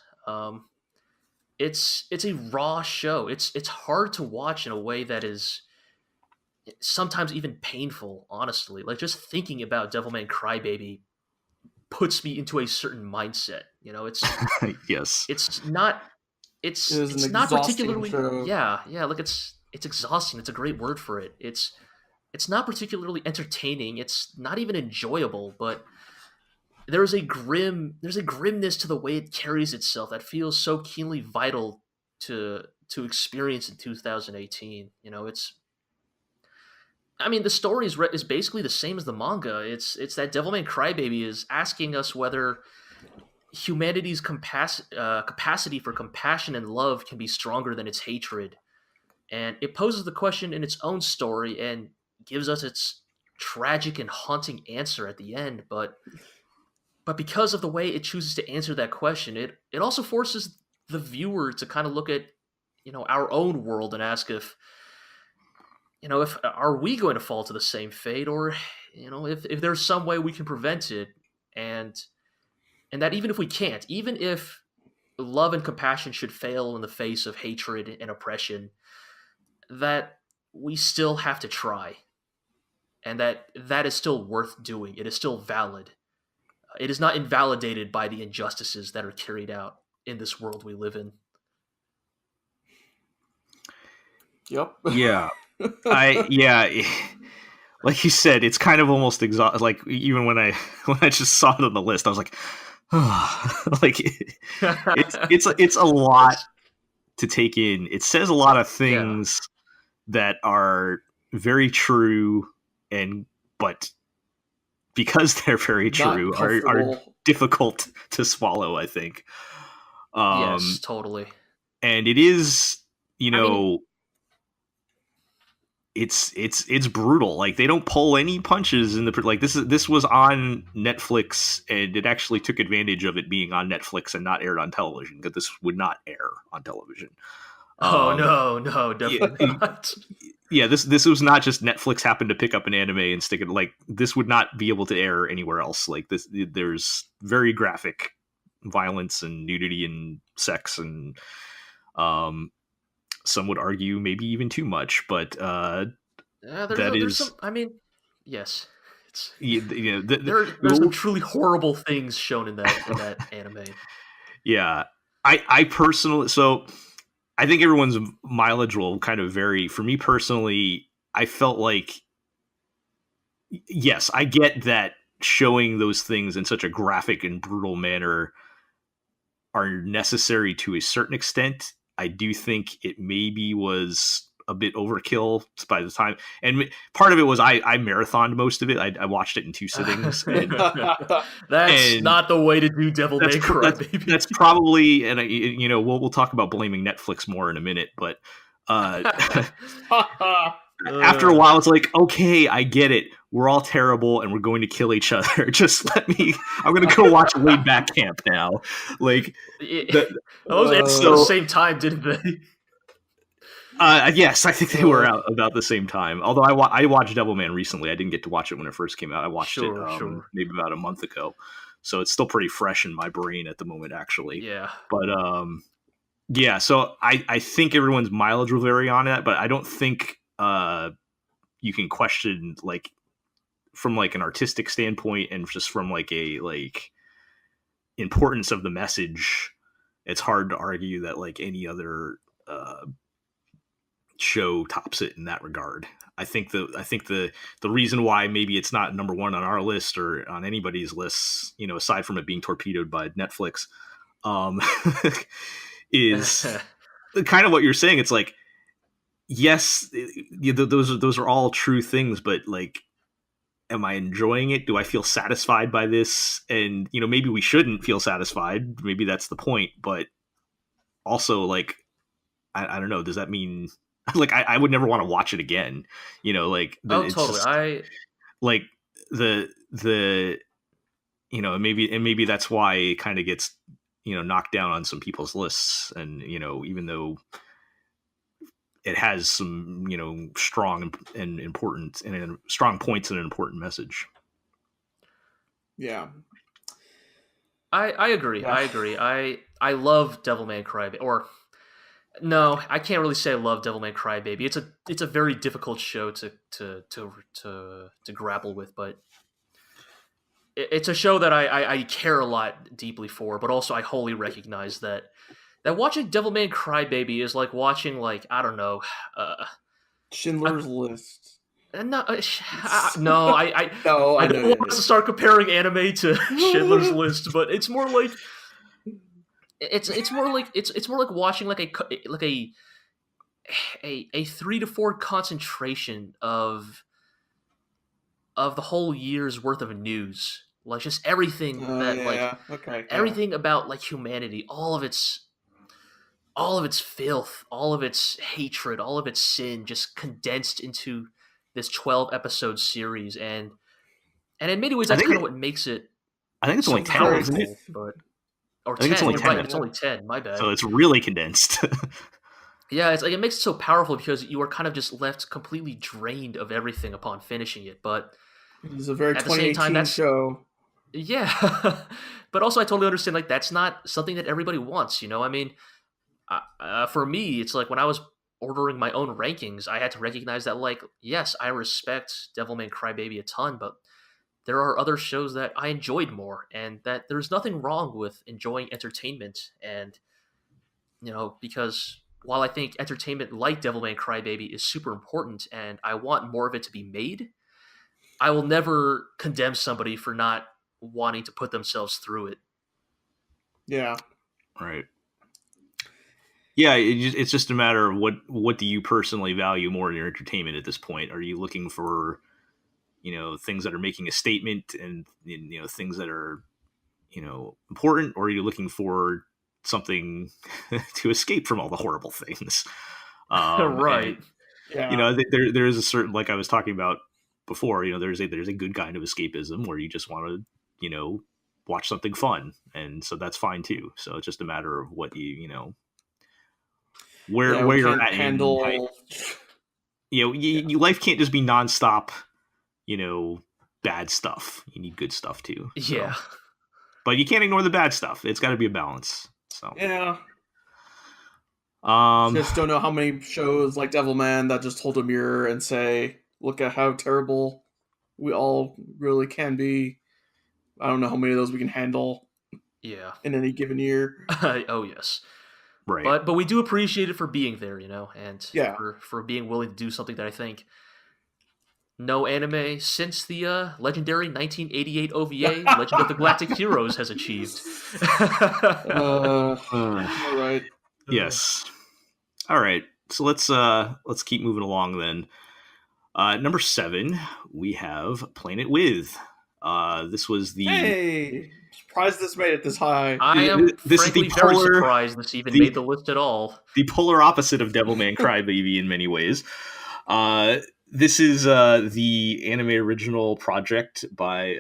It's a raw show. It's hard to watch in a way that is sometimes even painful, honestly. Like, just thinking about Devilman Crybaby puts me into a certain mindset. It's Yes. it's not It is it's an not exhausting particularly show. yeah. Like, it's exhausting. It's a great word for it. It's not particularly entertaining. It's not even enjoyable, but there's a grimness to the way it carries itself that feels so keenly vital to experience in 2018. The story is basically the same as the manga. It's that Devilman Crybaby is asking us whether humanity's capacity for compassion and love can be stronger than its hatred, and it poses the question in its own story and gives us its tragic and haunting answer at the end. But because of the way it chooses to answer that question, it also forces the viewer to kind of look at our own world and ask if are we going to fall to the same fate, or if there's some way we can prevent it, and that even if we can't, even if love and compassion should fail in the face of hatred and oppression, that we still have to try, and that is still worth doing. It is still valid. It is not invalidated by the injustices that are carried out in this world we live in. Yep. Yeah. Like you said, it's kind of almost like even when I just saw it on the list, I was like, oh. Like it's a lot to take in. It says a lot of things that are very true, but because they're very true, are difficult to swallow, I think. Yes, totally. And it is, it's brutal. Like, they don't pull any punches in the like. This was on Netflix, and it actually took advantage of it being on Netflix and not aired on television, because this would not air on television. No, definitely not. Yeah, this was not just Netflix happened to pick up an anime and stick it. Like, this would not be able to air anywhere else. Like, there's very graphic violence and nudity and sex, and some would argue maybe even too much. But there's some. I mean, yes, it's there's some truly horrible things shown in that anime. Yeah, I personally, so I think everyone's mileage will kind of vary. For me personally, I felt like, yes, I get that showing those things in such a graphic and brutal manner are necessary to a certain extent. I do think it maybe was a bit overkill by the time, and part of it was I marathoned most of it. I watched it in 2 sittings. And, that's not the way to do Devilman Crybaby. That's probably, and we'll talk about blaming Netflix more in a minute, but after a while, it's like, okay, I get it. We're all terrible, and we're going to kill each other. Just let me. I'm going to go watch Laid Back Camp now. Like, those at the same time, didn't they? Yes, I think they were out about the same time. Although I watched Devilman recently. I didn't get to watch it when it first came out. I watched it maybe about a month ago, so it's still pretty fresh in my brain at the moment, actually. Yeah. But yeah. So I think everyone's mileage will vary on that, but I don't think you can question, like, from like an artistic standpoint and just from like a importance of the message. It's hard to argue that like any other show tops it in that regard. I think the reason why maybe it's not number one on our list or on anybody's lists, aside from it being torpedoed by Netflix, is kind of what you're saying. It's like, yes, those are all true things, but like, am I enjoying it? Do I feel satisfied by this? And maybe we shouldn't feel satisfied. Maybe that's the point. But also, like, I don't know. Does that mean like I would never want to watch it again? Like, totally. Just, like the maybe that's why it kind of gets knocked down on some people's lists, and even though it has some strong and important and strong points and an important message. Yeah, I agree. Yeah. I agree. I love Devilman Crybaby. Or no, I can't really say I love Devilman Crybaby. It's a very difficult show to grapple with, but it's a show that I care a lot deeply for. But also, I wholly recognize that watching Devilman Crybaby is like watching, like, I don't know, Schindler's List. No, I don't want us to start comparing anime to Schindler's List, but it's more like it's more like watching like a 3 to 4 concentration of the whole year's worth of news, like just everything everything about like humanity, all of its filth, all of its hatred, all of its sin, just condensed into this 12-episode series, and in many ways that's kind of what makes it. I think it's only 10, isn't it? Or 10. It's only 10. Right, it's only 10. My bad. So it's really condensed. Yeah, it's like it makes it so powerful because you are kind of just left completely drained of everything upon finishing it. But it's a very 2018 show. Yeah, but also I totally understand. Like that's not something that everybody wants. I mean, for me, it's like when I was ordering my own rankings, I had to recognize that, like, yes, I respect Devilman Crybaby a ton, but there are other shows that I enjoyed more, and that there's nothing wrong with enjoying entertainment. And because while I think entertainment like Devilman Crybaby is super important, and I want more of it to be made, I will never condemn somebody for not wanting to put themselves through it. Yeah. Right. Yeah, it's just a matter of what do you personally value more in your entertainment at this point? Are you looking for, things that are making a statement and, things that are, important, or are you looking for something to escape from all the horrible things? Right. And, Yeah. I think there is a certain, like I was talking about before, there's a good kind of escapism where you just want to, watch something fun, and so that's fine too. So it's just a matter of what Yeah, where we you're can't at in life. handle. Life can't just be nonstop, bad stuff. You need good stuff too. So. Yeah. But you can't ignore the bad stuff. It's got to be a balance. So Yeah. Just don't know how many shows like Devilman that just hold a mirror and say, "Look at how terrible we all really can be." I don't know how many of those we can handle. Yeah. In any given year. Oh yes. Right. But we do appreciate it for being there, and yeah. for being willing to do something that I think no anime since the legendary 1988 OVA Legend of the Galactic Heroes has achieved. All right. Yes. All right. So let's keep moving along then. Number 7, we have Planet With. This was the. Hey, surprised this made it this high. I am this frankly is the very surprised this even made the list at all. The polar opposite of Devilman Crybaby in many ways. This is the anime original project by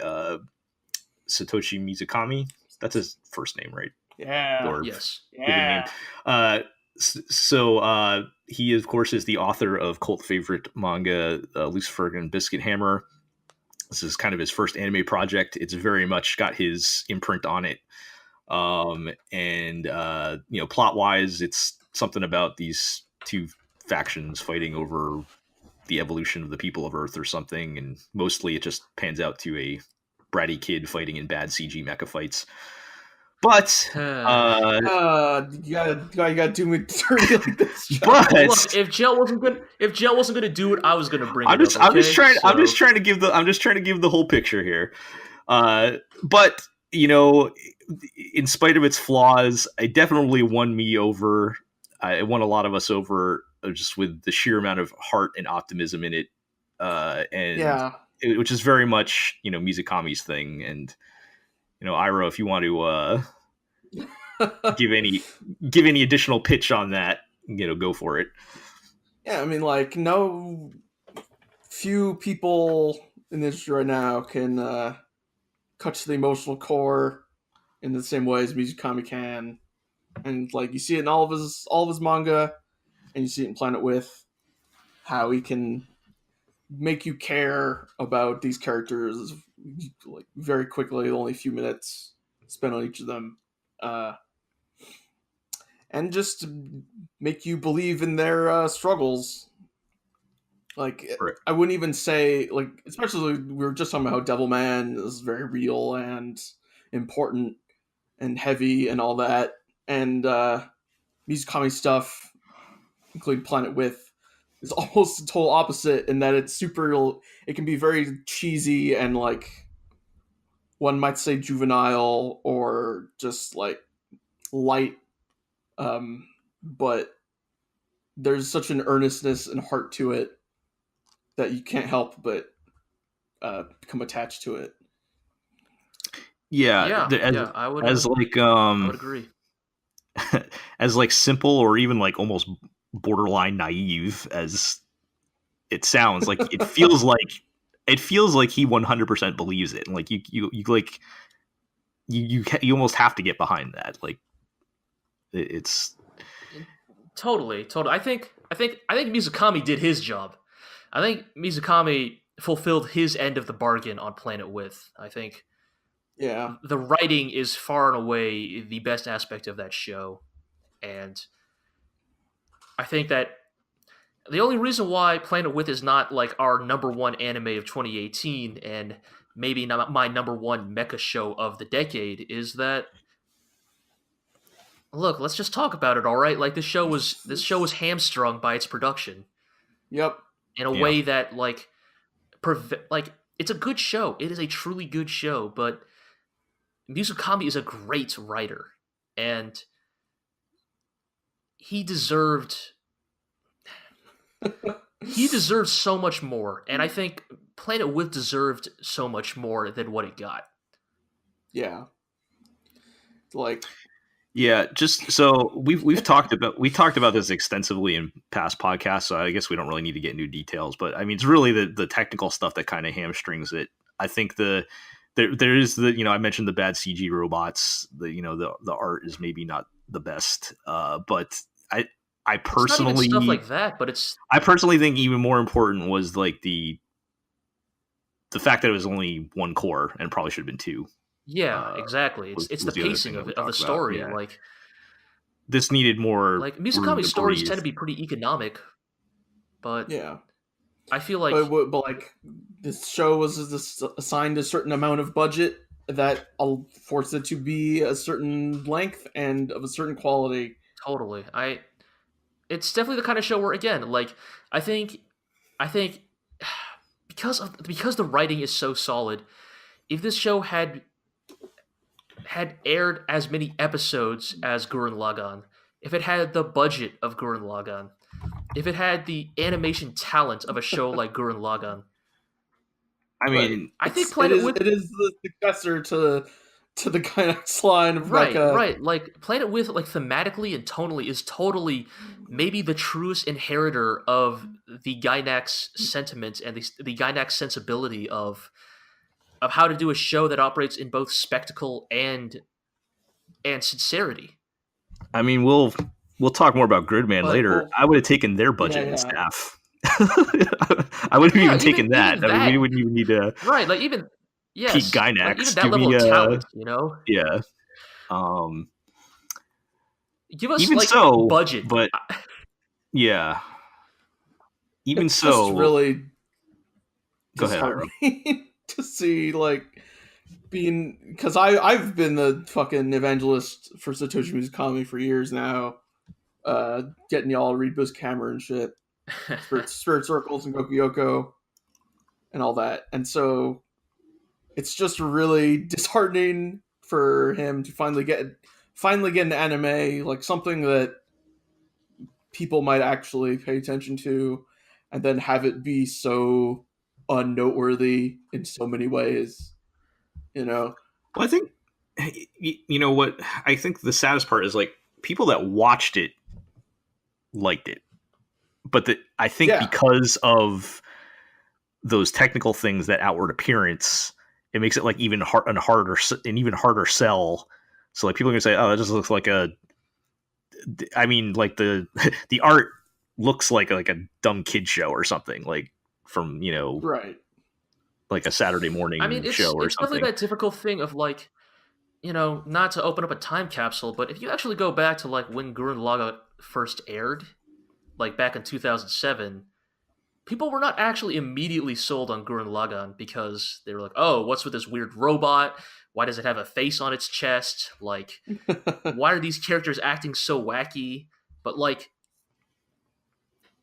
Satoshi Mizukami. That's his first name, right? Yeah. Or yes. Yeah. Name. So he, of course, is the author of cult favorite manga Lucifer and Biscuit Hammer. This is kind of his first anime project. It's very much got his imprint on it. And plot wise, it's something about these two factions fighting over the evolution of the people of Earth or something. And mostly it just pans out to a bratty kid fighting in bad CG mecha fights. But you gotta do me dirty like this. But look, if Gel wasn't gonna do it, I was gonna bring it up. I'm just trying to give the whole picture here. But in spite of its flaws, it definitely won me over. It won a lot of us over just with the sheer amount of heart and optimism in it. Which is very much Mizukami's thing. And Iro, if you want to give any additional pitch on that, go for it. Yeah, I mean, like, no few people in the industry right now can touch the emotional core in the same way as Mizukami can, and like you see it in all of his manga, and you see it in Planet With, how he can make you care about these characters like very quickly. Only a few minutes spent on each of them, and just make you believe in their struggles. Like, right. I wouldn't even say, like, especially we were just talking about how Devilman is very real and important and heavy and all that, and Mizukami stuff, including Planet With, is almost the total opposite in that it's super. It can be very cheesy and, like, one might say juvenile or just like light, but there's such an earnestness and heart to it that you can't help but become attached to it. I would agree. As like simple or even like almost borderline naive as it sounds, like it feels like he 100% believes it, and like you almost have to get behind that. Like it's totally. I think Mizukami did his job. I think Mizukami fulfilled his end of the bargain on Planet With. I think Yeah. the writing is far and away the best aspect of that show, and I think that the only reason why Planet With is not like our number one anime of 2018 and maybe not my number one mecha show of the decade is that, look, let's just talk about it, all right? Like this show was hamstrung by its production Yep. in a Yeah. way that like it's a good show. It is a truly good show, but Mizukami is a great writer, and he deserved so much more, and I think Planet With deserved so much more than what it got. Yeah. Like, Yeah, just so we've talked about this extensively in past podcasts, so I guess we don't really need to get into details. But I mean, it's really the technical stuff that kind of hamstrings it. I think there is I mentioned the bad CG robots. The art is maybe not the best, but I personally, it's not even stuff like that, but it's I personally think even more important was like the fact that it was only one core and probably should have been two. exactly. It's was the the other pacing thing of we it, of the talked about, story. yeah. Like This needed more. Mizukami's stories tend to be pretty economic, but yeah. I feel like But like, this show was assigned a certain amount of budget that will force it to be a certain length and of a certain quality. totally. It's definitely the kind of show where, again, like I think because the writing is so solid, if this show had aired as many episodes as Gurren Lagann, if it had the budget of Gurren Lagann, if it had the animation talent of a show like Gurren Lagann, I mean, I think it is the successor to the Gainax line of right, mecha. right. Like Planet With, like thematically and tonally, is totally maybe the truest inheritor of the Gainax sentiment and the Gainax sensibility of how to do a show that operates in both spectacle and sincerity. I mean, we'll talk more about Gridman But, later. well, I would have taken their budget and yeah. staff. I wouldn't have even taken that. even I mean, we that- wouldn't even need to Right, like even yes, Pete Gainax. like even that Give level me, of talent, you know. yeah. Give us Even like so, budget, but yeah. Even It's so, just really go ahead, Iro. disheartening to see, like, being, because I've been the fucking evangelist for Satoshi Mizukami for years now, getting y'all to read Boost Camera and shit, Spirit Circles and Goku Yoko and all that, and so it's just really disheartening for him to finally get an anime, like something that people might actually pay attention to, and then have it be so unnoteworthy in so many ways, you know. Well, I think you know what I think the saddest part is, like, people that watched it liked it, but I think because of those technical things, that outward appearance, it makes it like an even harder sell. So like people are gonna say, oh, that just looks like I mean, like the art looks like a dumb kid show or something, like from Right. like a Saturday morning I mean, show or it's something. definitely that difficult thing of, like, not to open up a time capsule, but if you actually go back to like when Gurren Lagann first aired, like back in 2007, people were not actually immediately sold on Gurren Lagann because they were like, oh, what's with this weird robot? Why does it have a face on its chest? Like, why are these characters acting so wacky? But like,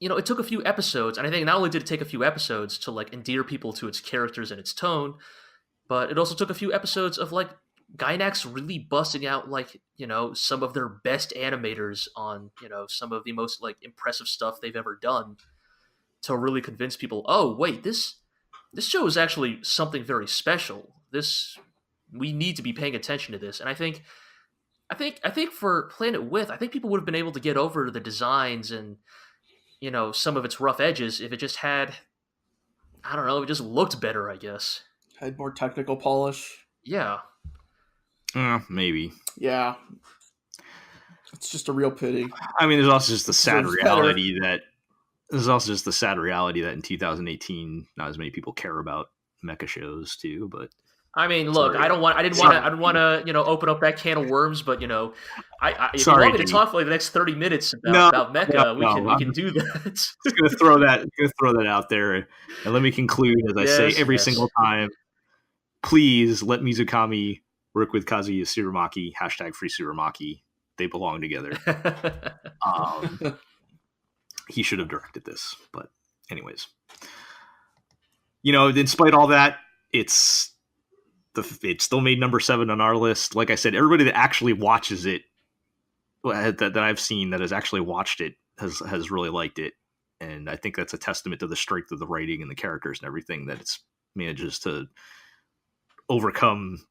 it took a few episodes, and I think not only did it take a few episodes to like endear people to its characters and its tone, but it also took a few episodes of like Gainax really busting out like, some of their best animators on, some of the most like impressive stuff they've ever done to really convince people, oh wait, this show is actually something very special. We need to be paying attention to this. And I think for Planet With, I think people would have been able to get over the designs and some of its rough edges if it just had, I don't know, it just looked better, I guess. Had more technical polish. Yeah. Maybe. Yeah. It's just a real pity. I mean, there's also just the sad Deserves reality that in 2018, not as many people care about mecha shows too. But I mean, look, Sorry. I didn't want to, open up that can of worms, but if you Sorry, want me to G. talk for like the next 30 minutes No, about mecha, we I'm can do that. just gonna throw that out there, and let me conclude as I say Yes, every yes. single time. Please let Mizukami work with Kazuya Tsurumaki. #free Tsurumaki. They belong together. He should have directed this, but anyways, despite all that, it still made number 7 on our list. Like I said, everybody that actually watches it, that I've seen that has actually watched it, has really liked it, and I think that's a testament to the strength of the writing and the characters and everything, that it's manages to overcome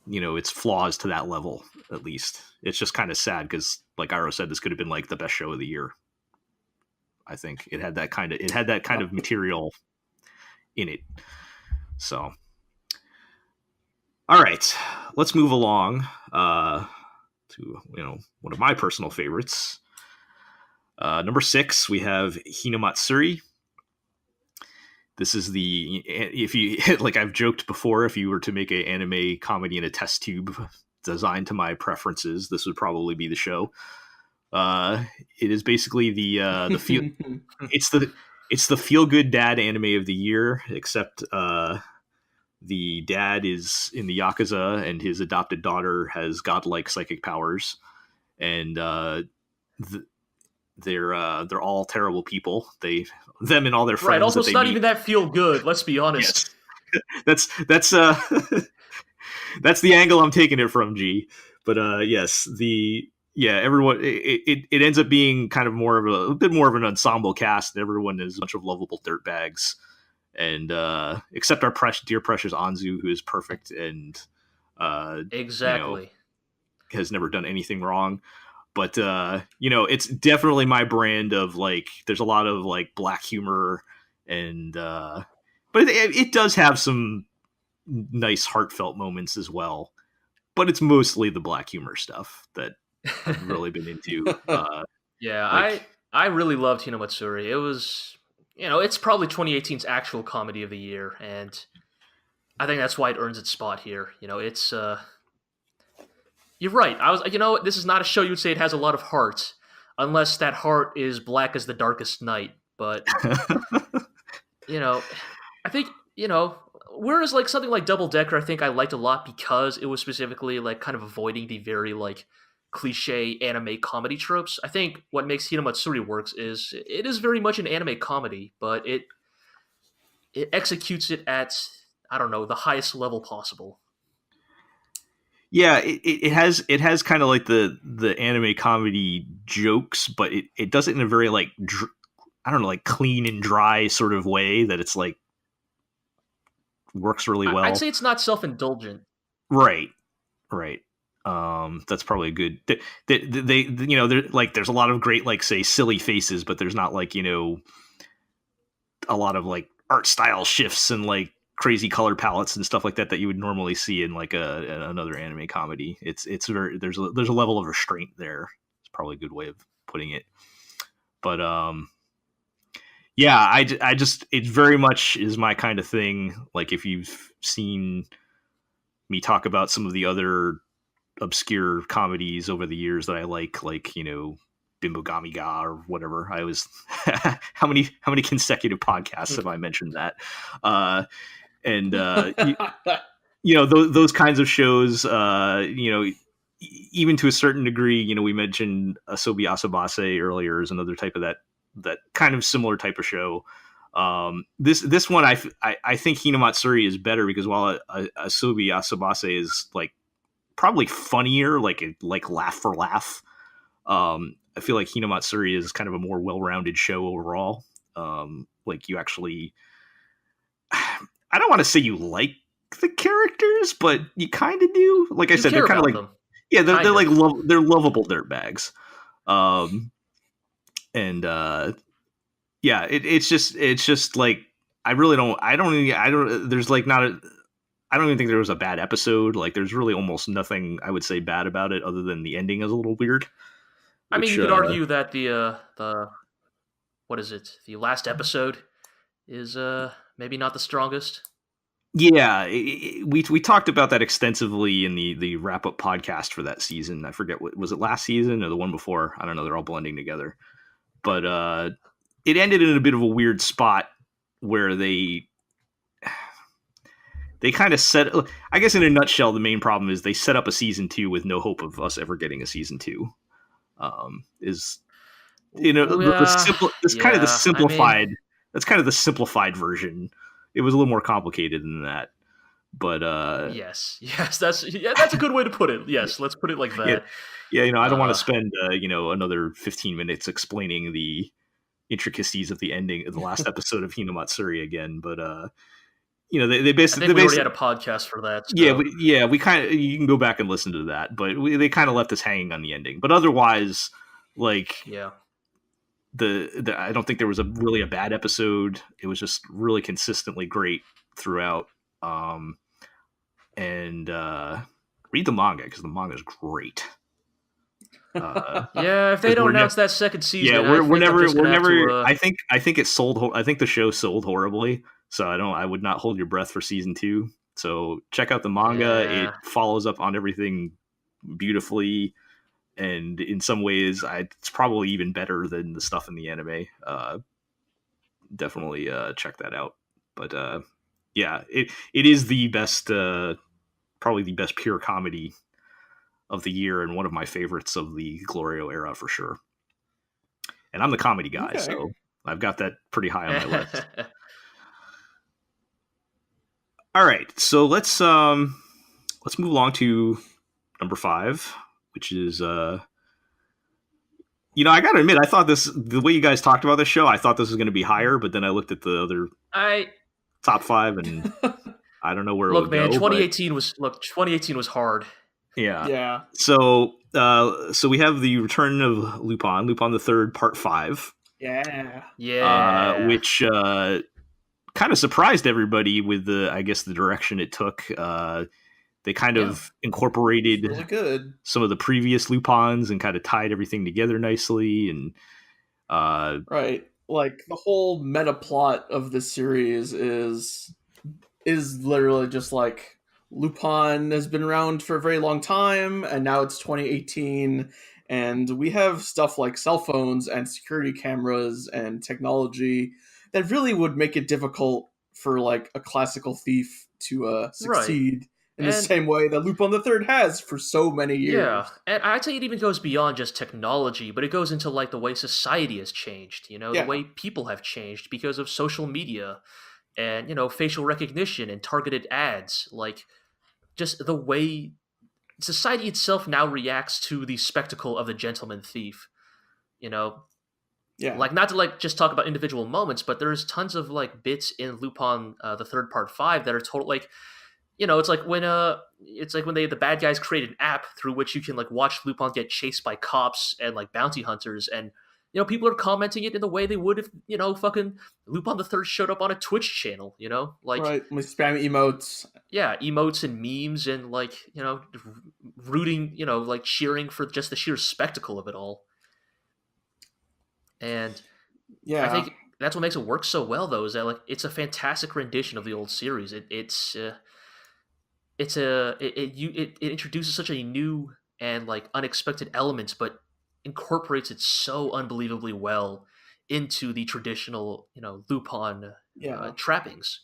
its flaws to that level. At least it's just kind of sad because, like Iro said, this could have been like the best show of the year. I think it had that kind of material in it. So, all right, let's move along to one of my personal favorites. Number 6, we have Hinamatsuri. This is if you like I've joked before, if you were to make an anime comedy in a test tube designed to my preferences, this would probably be the show. It is basically the feel it's the feel good dad anime of the year, except the dad is in the Yakuza and his adopted daughter has godlike psychic powers, and they're all terrible people. Them and all their friends. Right. Also, it's not even that feel good. Let's be honest. Yes. That's that's the angle I'm taking it from, G. But yes, everyone. It ends up being kind of a bit more of an ensemble cast. Everyone is a bunch of lovable dirtbags, and except our dear precious Anzu, who is perfect and exactly has never done anything wrong. But it's definitely my brand of like. There's a lot of like black humor, and but it does have some nice heartfelt moments as well. But it's mostly the black humor stuff that I've really been into. Yeah, I really loved Hinamatsuri. It was, it's probably 2018's actual comedy of the year, and I think that's why it earns its spot here. It's you're right. This is not a show you'd say it has a lot of heart, unless that heart is black as the darkest night. But I think whereas like something like Double Decker, I think I liked a lot because it was specifically like kind of avoiding the very like cliche anime comedy tropes. I think what makes Hinamatsuri works is it is very much an anime comedy, but it executes it at, I don't know, the highest level possible. Yeah, it has kind of like the anime comedy jokes, but it does it in a very like I don't know, like clean and dry sort of way that it's like works really well. I'd say it's not self-indulgent. Right. That's probably good. They they're like, there's a lot of great like say silly faces, but there's not like a lot of like art style shifts and like crazy color palettes and stuff like that you would normally see in like another anime comedy. It's very there's a level of restraint there. It's probably a good way of putting it. But yeah, I just it very much is my kind of thing. Like if you've seen me talk about some of the other obscure comedies over the years that I like Bimbogami Ga or whatever. I was how many consecutive podcasts have I mentioned that? Those kinds of shows, even to a certain degree, we mentioned Asobi Asobase earlier as another type of that kind of similar type of show. This one, I think Hinamatsuri is better because while Asobi Asobase is like probably funnier, like laugh for laugh, I feel like Hinamatsuri is kind of a more well-rounded show overall. Like you actually, I don't want to say you like the characters, but you kind of do. Like I said, they're kind of like them. Yeah, they're like they're lovable dirtbags. Yeah, it's just like I don't. There's like not a. I don't even think there was a bad episode. Like there's really almost nothing I would say bad about it, other than the ending is a little weird. I mean, you could argue that the what is it? The last episode is maybe not the strongest. Yeah, we talked about that extensively in the wrap up podcast for that season. I forget what was it, last season or the one before. I don't know. They're all blending together, but it ended in a bit of a weird spot where they kind of set. I guess in a nutshell, the main problem is they set up a season 2 with no hope of us ever getting a season 2. Is the simple. This kind of the simplified. That's kind of the simplified version. It was a little more complicated than that. But yes, that's a good way to put it. Yes, let's put it like that. Yeah, I don't want to spend another 15 minutes explaining the intricacies of the ending of the last episode of Hinamatsuri again. But they basically we already had a podcast for that. So. We kind of, you can go back and listen to that. But they kind of left us hanging on the ending. But otherwise, I don't think there was really a bad episode. It was just really consistently great throughout. And read the manga because the manga is great. If they don't announce that second season, we're never. I think it sold. I think the show sold horribly. So I would not hold your breath for season 2. So check out the manga. Yeah. It follows up on everything beautifully. And in some ways, it's probably even better than the stuff in the anime. Definitely check that out. But it is the best, probably the best pure comedy of the year and one of my favorites of the GLORIO era for sure. And I'm the comedy guy, so I've got that pretty high on my list. All right, so let's move along to number 5. Which is, I gotta admit, I thought the way you guys talked about this show, I thought this was going to be higher, but then I looked at the other top 5, and I don't know where it would go. 2018 was hard. Yeah. So we have the return of Lupin III, Part 5. Yeah. Which kind of surprised everybody with the direction it took. They kind of incorporated really good. Some of the previous Lupins and kind of tied everything together nicely. And right, the whole meta plot of this series is literally just Lupin has been around for a very long time, and now it's 2018, and we have stuff like cell phones and security cameras and technology that really would make it difficult for a classical thief to succeed. Right. In the same way that Lupin III has for so many years. Yeah, and I'd say it even goes beyond just technology, but it goes into the way society has changed, the way people have changed because of social media and, facial recognition and targeted ads. Just the way society itself now reacts to the spectacle of the gentleman thief, Yeah. Not to just talk about individual moments, but there's tons of bits in Lupin the Third Part 5 that are total it's when the bad guys create an app through which you can watch Lupin get chased by cops and bounty hunters, and people are commenting it in the way they would if fucking Lupin the Third showed up on a Twitch channel, right, with spam emotes, emotes and memes and rooting, cheering for just the sheer spectacle of it all. And I think that's what makes it work so well, though, is that it's a fantastic rendition of the old series. It introduces such a new and unexpected elements, but incorporates it so unbelievably well into the traditional Lupin trappings.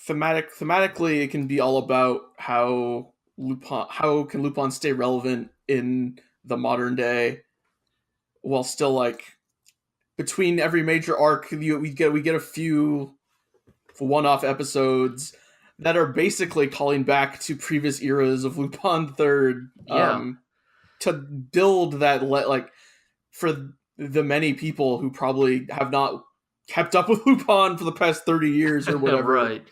Thematically, it can be all about how can Lupin stay relevant in the modern day, while still between every major arc, we get a few one-off episodes that are basically calling back to previous eras of Lupin III, to build that for the many people who probably have not kept up with Lupin for the past 30 years or whatever. Right.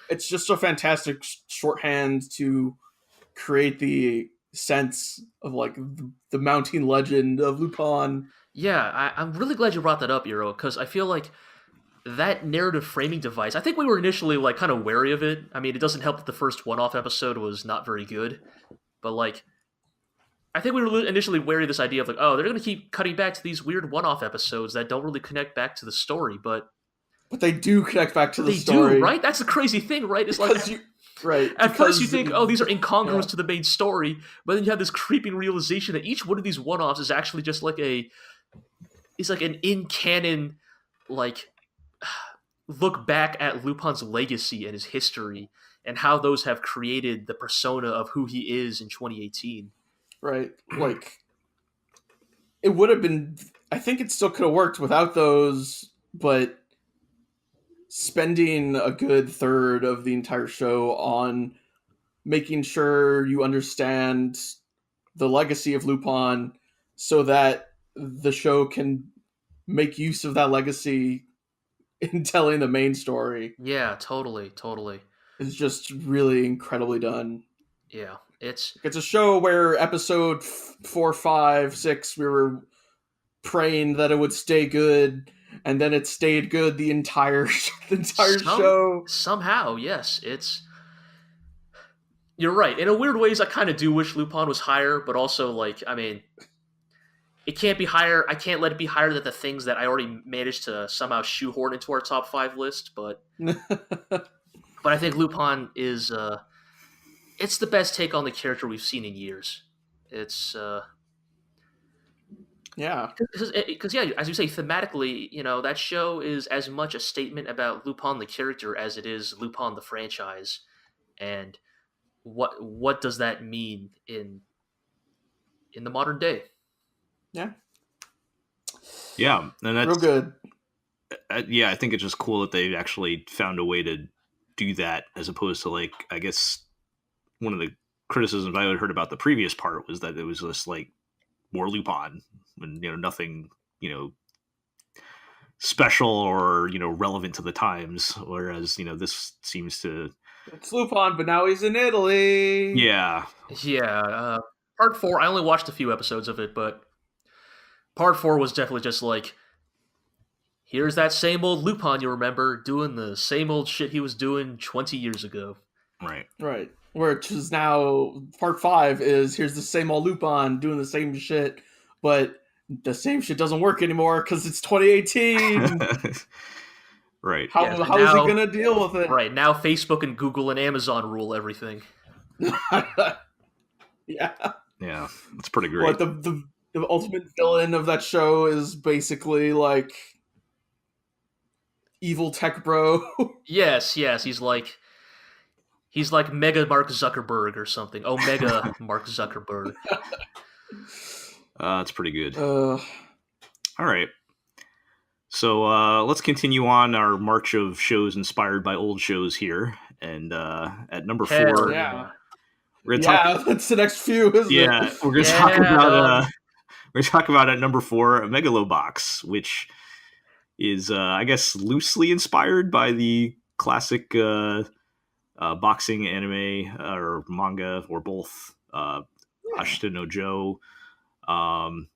It's just a fantastic shorthand to create the sense of the mounting legend of Lupin. Yeah, I'm really glad you brought that up, Iro, because I feel that narrative framing device, I think we were initially kind of wary of it. I mean, it doesn't help that the first one-off episode was not very good, but I think we were initially wary of this idea of they're going to keep cutting back to these weird one-off episodes that don't really connect back to the story. But But they do connect back to the They story. do, right? That's the crazy thing, right? It's like right. at first you think, oh, these are incongruous yeah. to the main story, but then you have this creeping realization that each one of these one-offs is actually just like an in-canon, like, look back at Lupin's legacy and his history and how those have created the persona of who he is in 2018. Right. Like, it would have been, I think it still could have worked without those, but spending a good third of the entire show on making sure you understand the legacy of Lupin so that the show can make use of that legacy in telling the main story. Yeah, totally. It's just really incredibly done. Yeah, it's a show where episode 4, 5, 6, we were praying that it would stay good, and then it stayed good the entire show. Somehow, yes. You're right. In a weird ways, I kind of do wish Lupin was higher, but also, like, I mean, it can't be higher. I can't let it be higher than the things that I already managed to somehow shoehorn into our top 5 list, but I think Lupin is it's the best take on the character we've seen in years. It's yeah, because yeah, as you say, thematically, that show is as much a statement about Lupin the character as it is Lupin the franchise, and what does that mean in the modern day? Yeah, and that's real good. Yeah, I think it's just cool that they actually found a way to do that, as opposed to, like, I guess one of the criticisms I had heard about the previous part was that it was just like more Lupin and nothing special or relevant to the times, whereas this seems to, it's Lupin, but now he's in Italy. Yeah. Part 4, I only watched a few episodes of it, but part 4 was definitely just like, here's that same old Lupin you remember doing the same old shit he was doing 20 years ago. Right. Which is now part 5 is, here's the same old Lupin doing the same shit, but the same shit doesn't work anymore because it's 2018. Right. How is he gonna deal with it? Right, now Facebook and Google and Amazon rule everything. Yeah, it's pretty great. What the ultimate villain of that show is basically like evil tech bro. Yes, he's like Mega Mark Zuckerberg or something. Omega Mark Zuckerberg. It's pretty good. All right. So let's continue on our march of shows inspired by old shows here. And at number 4, we're gonna that's the next few, isn't it? We're gonna talk about we're gonna talk about at number 4, MEGALOBOX, which is I guess loosely inspired by the classic boxing anime or manga, or both, Ashita no Joe.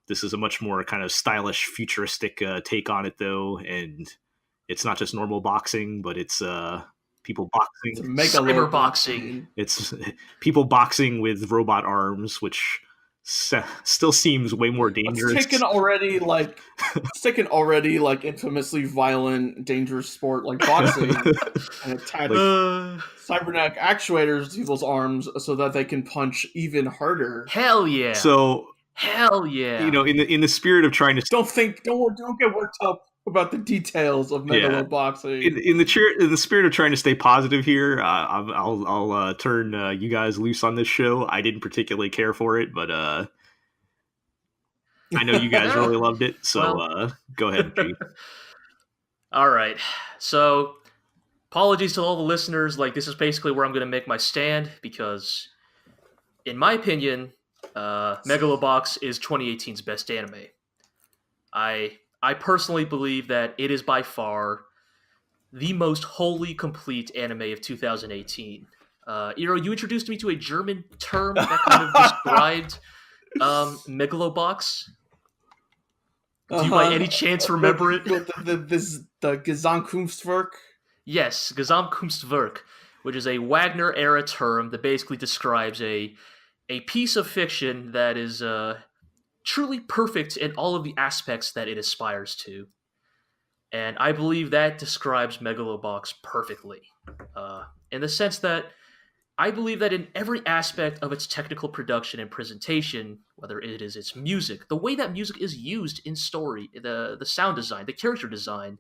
This is a much more kind of stylish, futuristic take on it, though, and it's not just normal boxing, but it's people boxing, cyber boxing. It's people boxing with robot arms, which still seems way more dangerous. It's taken already like infamously violent, dangerous sport like boxing, and attach cybernetic actuators to people's arms so that they can punch even harder. Hell yeah! So. Hell yeah! In the spirit of trying to don't get worked up about the details of megaloboxing. In the spirit of trying to stay positive here, I'll turn you guys loose on this show. I didn't particularly care for it, but I know you guys really loved it. So go ahead, G. All right. So apologies to all the listeners. Like, this is basically where I'm going to make my stand, because, in my opinion, MEGALOBOX is 2018's best anime. I personally believe that it is by far the most wholly complete anime of 2018. Iro, you introduced me to a German term that kind of described MEGALOBOX. Do you by any chance remember it? The Gesamtkunstwerk? Yes, Gesamtkunstwerk, which is a Wagner-era term that basically describes a piece of fiction that is truly perfect in all of the aspects that it aspires to. And I believe that describes Megalobox perfectly, in the sense that I believe that in every aspect of its technical production and presentation, whether it is its music, the way that music is used in story, the sound design, the character design,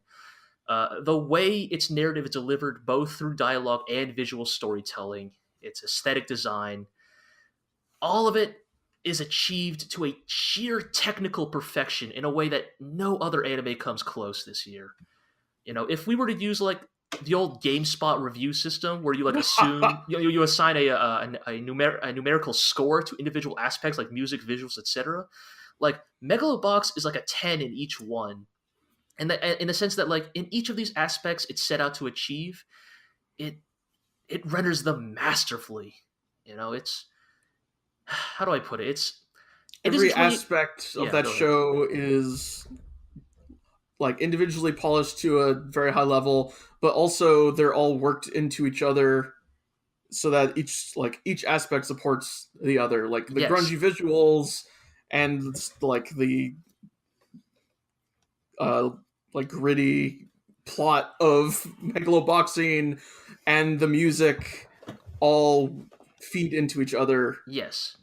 the way its narrative is delivered both through dialogue and visual storytelling, its aesthetic design, all of it is achieved to a sheer technical perfection in a way that no other anime comes close this year. If we were to use like the old GameSpot review system, where you like assume you assign a numerical score to individual aspects like music, visuals, etc. Like Megalobox is like a 10 in each one, and in the sense that like in each of these aspects it's set out to achieve, it renders them masterfully. It's how do I put it? Every aspect of that show is like individually polished to a very high level, but also they're all worked into each other so that each aspect supports the other. Like the grungy visuals and like the like gritty plot of Megaloboxing and the music all feed into each other. Yes.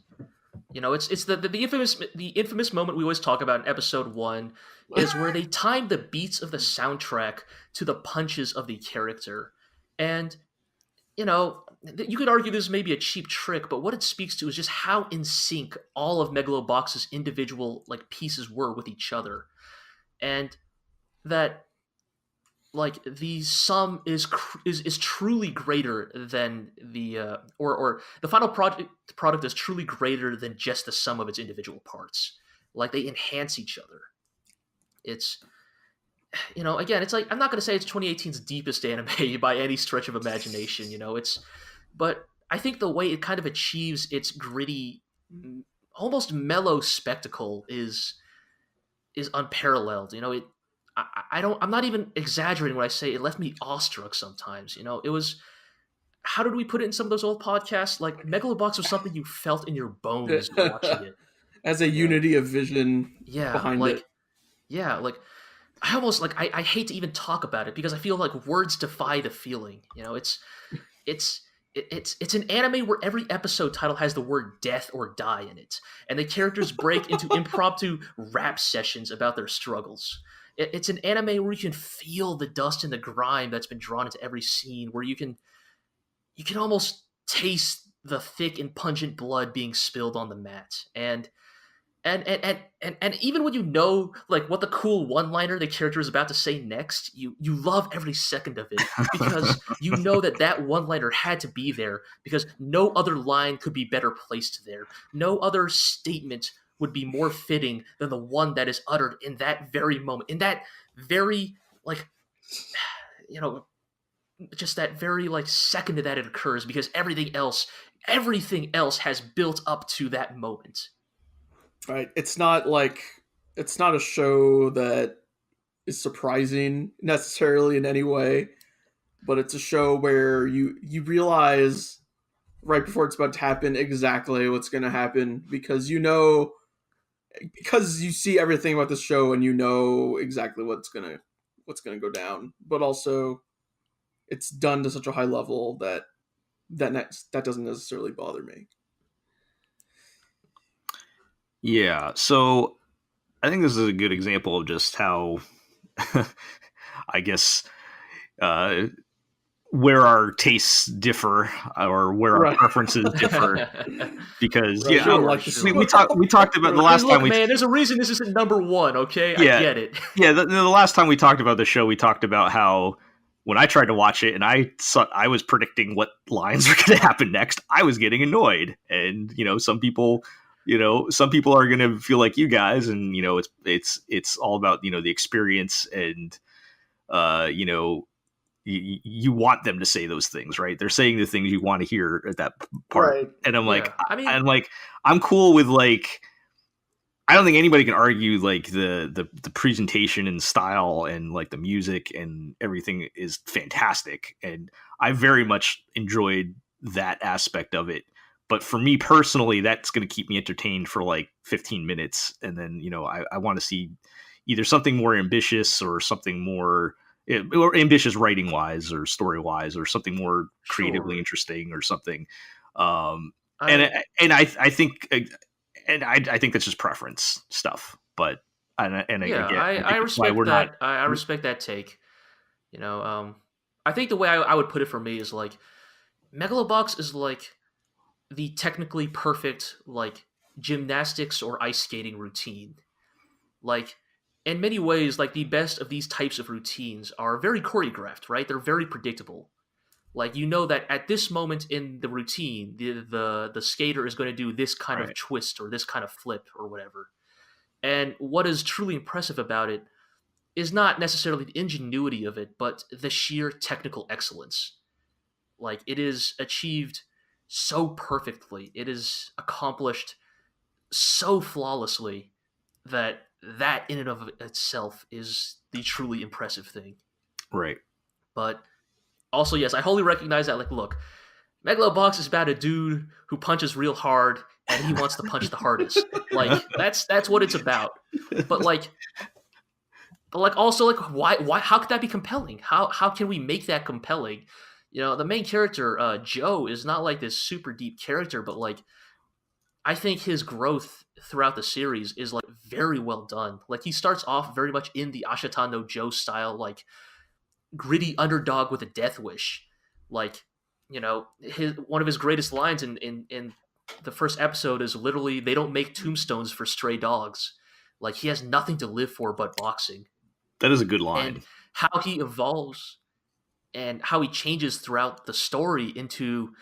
It's the infamous moment we always talk about in episode 1 is where they time the beats of the soundtrack to the punches of the character. And you could argue this may be a cheap trick, but what it speaks to is just how in sync all of Megalobox's individual like pieces were with each other. And that like the sum is truly greater than the or the final product is truly greater than just the sum of its individual parts. Like they enhance each other. It's again, it's like I'm not going to say it's 2018's deepest anime by any stretch of imagination. But I think the way it kind of achieves its gritty, almost mellow spectacle is unparalleled. I'm not even exaggerating when I say it left me awestruck sometimes. It was, how did we put it in some of those old podcasts? Like Megalobox was something you felt in your bones watching it. As a unity of vision behind it. Yeah, like I almost like I hate to even talk about it because I feel like words defy the feeling. It's an anime where every episode title has the word death or die in it, and the characters break into impromptu rap sessions about their struggles. It's an anime where you can feel the dust and the grime that's been drawn into every scene, where you can almost taste the thick and pungent blood being spilled on the mat. And even when like what the cool one-liner the character is about to say next, you love every second of it because you know that one-liner had to be there because no other line could be better placed there. No other statement would be more fitting than the one that is uttered in that very moment, in that very like just that very like second that it occurs, because everything else has built up to that moment. Right. It's not a show that is surprising necessarily in any way, but it's a show where you realize right before it's about to happen exactly what's going to happen because because you see everything about the show and you know exactly what's going to go down, but also it's done to such a high level that doesn't necessarily bother me. Yeah, so I think this is a good example of just how, I guess, where our tastes differ or where our preferences differ. Because we talked about the last time man, there's a reason this isn't number one. Okay, I get it. Yeah, the last time we talked about the show, we talked about how when I tried to watch it and I was predicting what lines were going to happen next, I was getting annoyed, and some people are going to feel like you guys, and it's all about the experience, and you want them to say those things, right? They're saying the things you want to hear at that part, right. And I'm like, I'm cool with like, I don't think anybody can argue like the presentation and style and like the music and everything is fantastic, and I very much enjoyed that aspect of it. But for me personally, that's going to keep me entertained for like 15 minutes. And then, I want to see, either something more ambitious or something more or ambitious writing wise or story wise or something more creatively interesting or something. And I think I think that's just preference stuff, but again, I respect we're that. not. I respect that take. I think the way I would put it for me is like Megalobox is like the technically perfect like gymnastics or ice skating routine. Like in many ways, like the best of these types of routines are very choreographed, right? They're very predictable. Like you know that at this moment in the routine, the skater is going to do this kind of twist or this kind of flip or whatever. And what is truly impressive about it is not necessarily the ingenuity of it, but the sheer technical excellence. Like it is achieved so perfectly. It is accomplished so flawlessly that in and of itself is the truly impressive thing. Right. But also, yes, I wholly recognize that. Like, look, Megalobox is about a dude who punches real hard and he wants to punch the hardest. Like that's what it's about. But also like why how could that be compelling? How can we make that compelling? The main character, Joe, is not like this super deep character, but like I think his growth throughout the series is like very well done. Like he starts off very much in the Ashita no Joe style, like gritty underdog with a death wish. Like, one of his greatest lines in the first episode is literally, "They don't make tombstones for stray dogs." Like he has nothing to live for but boxing. That is a good line. And how he evolves and how he changes throughout the story into,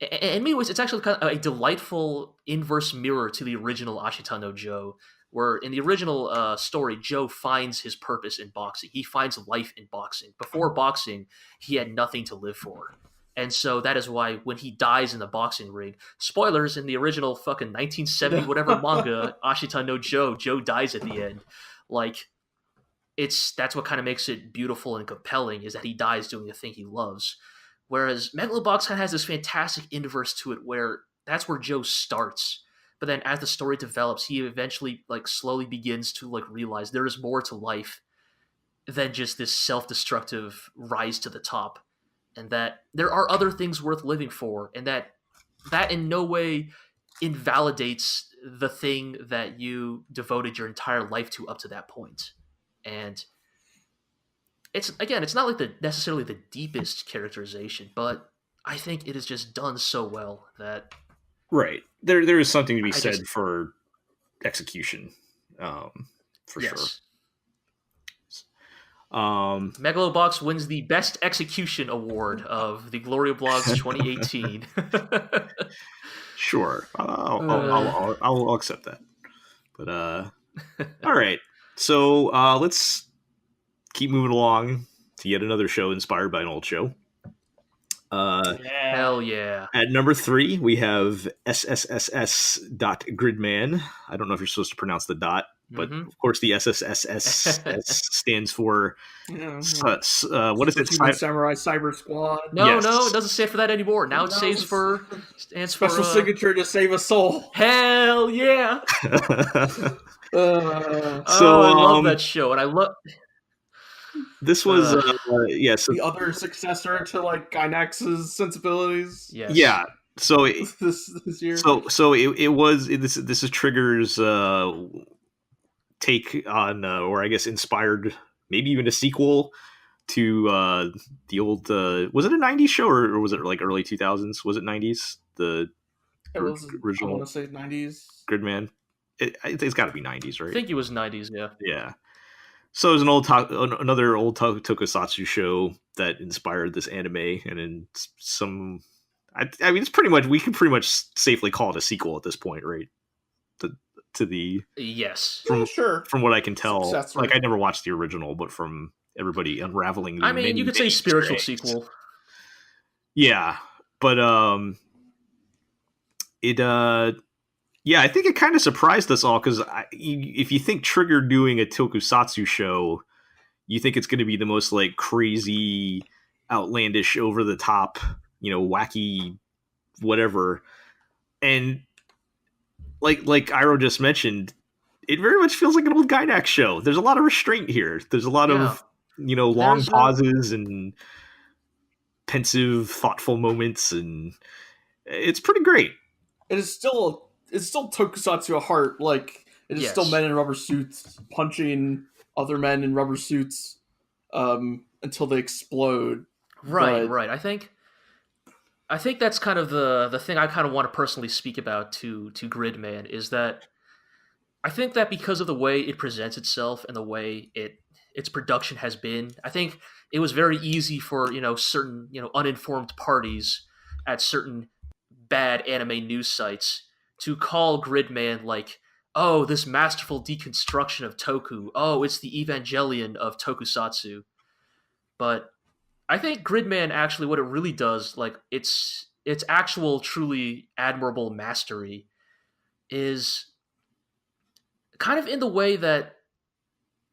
in many ways, it's actually kind of a delightful inverse mirror to the original Ashita no Joe, where in the original story, Joe finds his purpose in boxing. He finds life in boxing. Before boxing, he had nothing to live for. And so that is why when he dies in the boxing ring, spoilers, in the original fucking 1970 whatever manga, Ashita no Joe, Joe dies at the end. Like, that's what kind of makes it beautiful and compelling, is that he dies doing the thing he loves. Whereas Megalobox kind of has this fantastic inverse to it where that's where Joe starts. But then as the story develops, he eventually like slowly begins to like realize there is more to life than just this self-destructive rise to the top. And that there are other things worth living for, and that in no way invalidates the thing that you devoted your entire life to up to that point. And it's not like necessarily the deepest characterization, but I think it is just done so well that right there is something to be said for execution, for sure. Megalobox wins the Best Execution Award of the GLORIO Blogs 2018. Sure, I'll accept that. But all right, so let's keep moving along to yet another show inspired by an old show. Hell yeah! At number 3, we have SSSS.Gridman. I don't know if you're supposed to pronounce the dot, but of course the SSSS stands for what is it? Samurai Cyber Squad. No, it doesn't stand for that anymore. Now it stands for special signature to save a soul. Hell yeah! I love that show, and I love. This was so the other successor to like Gainax's Sensibilities. Yes. Yeah. So this year. So it was this is Trigger's take on, or I guess inspired, maybe even a sequel to the old. Was it a '90s show or was it like early 2000s? Was it '90s? The original. I want to say '90s. Gridman. It's got to be '90s, right? I think it was '90s. Yeah. Yeah. So it was another old tokusatsu show that inspired this anime, and in some, I mean, it's pretty much, we can pretty much safely call it a sequel at this point, right? To the yes, from what I can tell, successor. Like I never watched the original, but from everybody unraveling, the you could say spiritual sequel. Yeah, but yeah, I think it kind of surprised us all, because if you think Trigger doing a tokusatsu show, you think it's going to be the most like crazy, outlandish, over the top, wacky, whatever. And like Iro just mentioned, it very much feels like an old Gynax show. There's a lot of restraint here. There's a lot of long There's pauses and pensive, thoughtful moments, and it's pretty great. It's still tokusatsu at heart. Like, it is still men in rubber suits punching other men in rubber suits until they explode. Right. I think that's kind of the thing I kind of want to personally speak about to Gridman, is that I think that because of the way it presents itself and the way its production has been, I think it was very easy for certain uninformed parties at certain bad anime news sites to call Gridman like, oh, this masterful deconstruction of Toku. Oh, it's the Evangelion of Tokusatsu. But I think Gridman actually, what it really does, like its actual truly admirable mastery, is kind of in the way that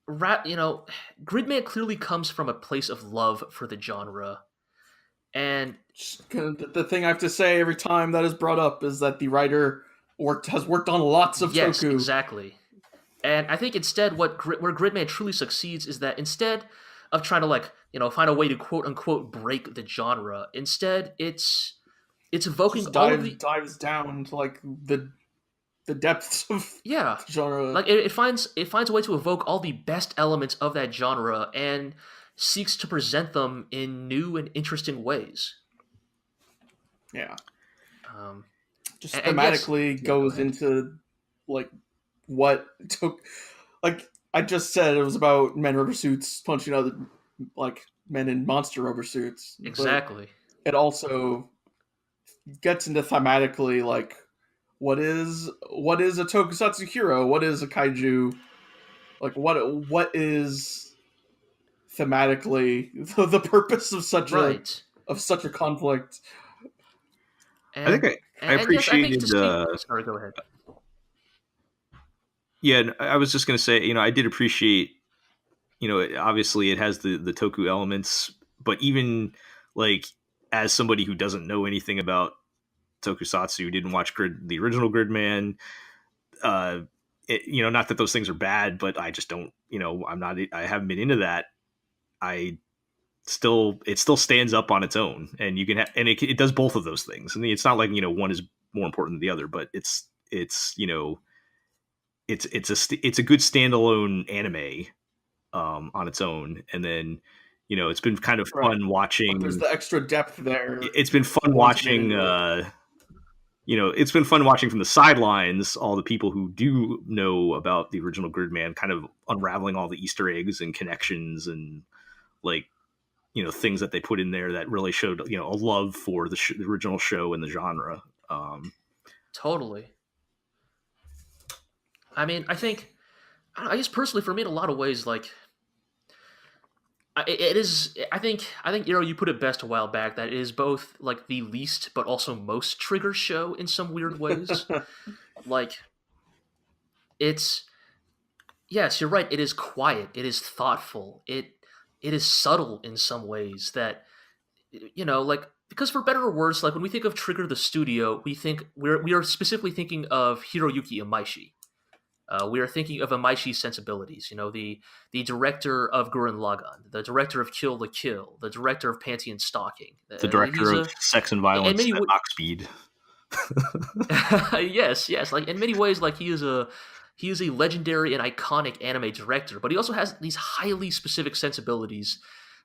Gridman clearly comes from a place of love for the genre. And the thing I have to say every time that is brought up is that the writer has worked on lots of yes, Toku. Exactly. And I think instead where Gridman truly succeeds is that instead of trying to find a way to quote unquote break the genre, instead it's evoking dives down to like the depths of genre. Like it finds a way to evoke all the best elements of that genre and seeks to present them in new and interesting ways. Yeah. Just thematically goes ahead. into like what took, like I just said, it was about men in rubber suits punching other like men in monster rubber suits. Exactly. It also gets into thematically like what is a tokusatsu hero? What is a kaiju? Like what is thematically the purpose of such a conflict? And, I appreciated. Sorry, go ahead. Yeah, I was just going to say, I did appreciate, obviously it has the Toku elements, but even like as somebody who doesn't know anything about Tokusatsu, didn't watch the original Gridman, not that those things are bad, but I just don't, I haven't been into that. It still stands up on its own, and you can it does both of those things. I mean, it's not like one is more important than the other, but it's a good standalone anime on its own. And then it's been kind of fun watching. But there's the extra depth there. It's been fun watching. It's been fun watching from the sidelines all the people who do know about the original Gridman kind of unraveling all the Easter eggs and connections and like things that they put in there that really showed a love for the original show and the genre. Totally. I mean, I guess personally for me, in a lot of ways, like it is. I think Iro, you put it best a while back that it is both like the least but also most Trigger show in some weird ways. Like it's. Yes, you're right. It is quiet. It is thoughtful. It is subtle in some ways that, like, because for better or worse, like when we think of Trigger the studio, we are specifically thinking of Hiroyuki Imaishi. We are thinking of Imaishi's sensibilities. The director of Gurren Lagann, the director of Kill la Kill, the director of Panty and Stocking, the director of Sex and Violence at Mach Speed. Yes. Like in many ways, like he is a legendary and iconic anime director, but he also has these highly specific sensibilities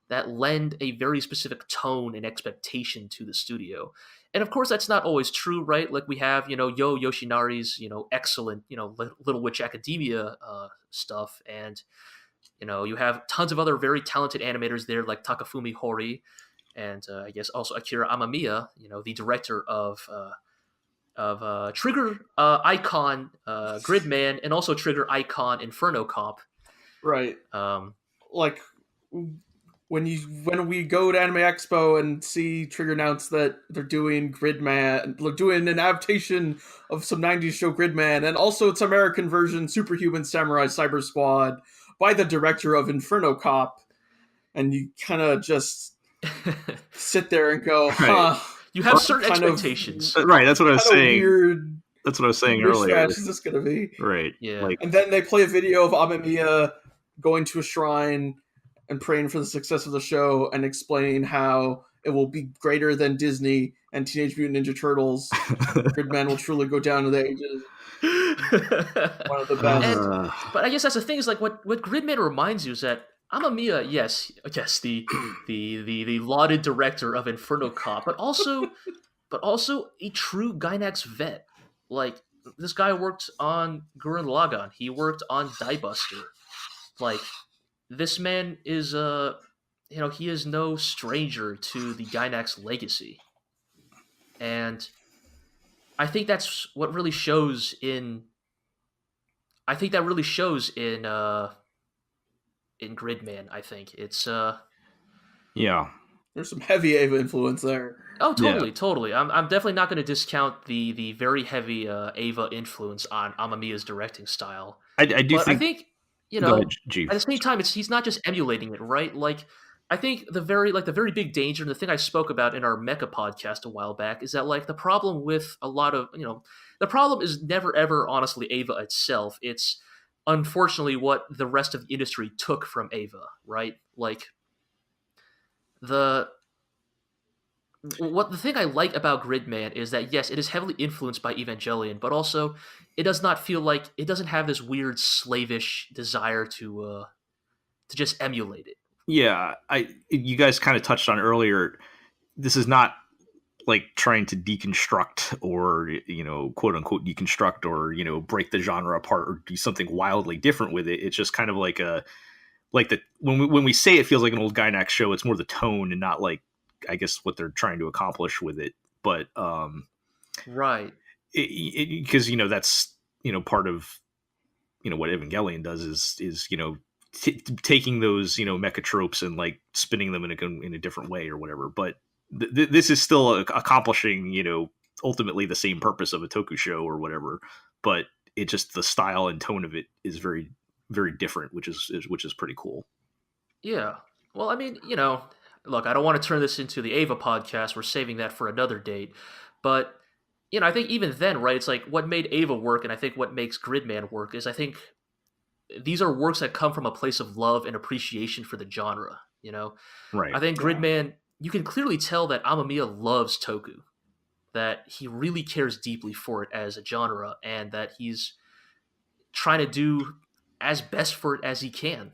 that lend a very specific tone and expectation to the studio. And of course, that's not always true, right? Like we have, Yo Yoshinari's, excellent, Little Witch Academia stuff. And, you have tons of other very talented animators there, like Takafumi Hori, and I guess also Akira Amamiya, the director of Trigger Icon Gridman, and also Trigger Icon Inferno Cop. Right. Like when we go to Anime Expo and see Trigger announce that they're doing Gridman, doing an adaptation of some 90s show Gridman, and also its American version Superhuman Samurai Cyber Squad by the director of Inferno Cop, and you kind of just sit there and go, huh. You have certain expectations. Right, that's what I was saying. Weird That's what I was saying Which earlier. match is this going to be? Right. Yeah. Like, And then they play a video of Amamiya going to a shrine and praying for the success of the show and explaining how it will be greater than Disney and Teenage Mutant Ninja Turtles. Gridman will truly go down to the ages. One of the best. But I guess that's the thing, is like what Gridman reminds you is that Amamiya, yes, the lauded director of Inferno Cop, but also a true Gainax vet. Like, this guy worked on Gurren Lagann. He worked on Die Buster. Like, this man is he is no stranger to the Gainax legacy. And I think that's what really shows in in Gridman. I think it's yeah. There's some heavy Ava influence there. Oh, totally. I'm definitely not going to discount the very heavy Ava influence on Amamiya's directing style. I do But think. I think Go ahead, G. at the same time, he's not just emulating it, right? Like, I think the very big danger, and the thing I spoke about in our Mecha podcast a while back, is that, like, the problem with a lot of the problem is never ever honestly Ava itself. It's unfortunately what the rest of the industry took from Ava, right? Like, the thing I like about Gridman is that, yes, it is heavily influenced by Evangelion, but also it does not feel like it doesn't have this weird slavish desire to just emulate it. Yeah, you guys kind of touched on earlier. This is not like trying to deconstruct or quote unquote deconstruct or break the genre apart or do something wildly different with it. It's just kind of like when we say it feels like an old Gainax show, it's more the tone and not like, I guess, what they're trying to accomplish with it. But right, because that's part of what Evangelion does is taking those mecha tropes and like spinning them in a different way or whatever. But this is still accomplishing ultimately the same purpose of a toku show or whatever. But it just, the style and tone of it is very, very different, which is pretty cool. Yeah. Well, I mean, look, I don't want to turn this into the Ava podcast. We're saving that for another date. But, I think even then, right, it's like what made Ava work, and I think what makes Gridman work is, I think these are works that come from a place of love and appreciation for the genre, Right. I think Gridman, you can clearly tell that Amamiya loves Toku, that he really cares deeply for it as a genre, and that he's trying to do as best for it as he can.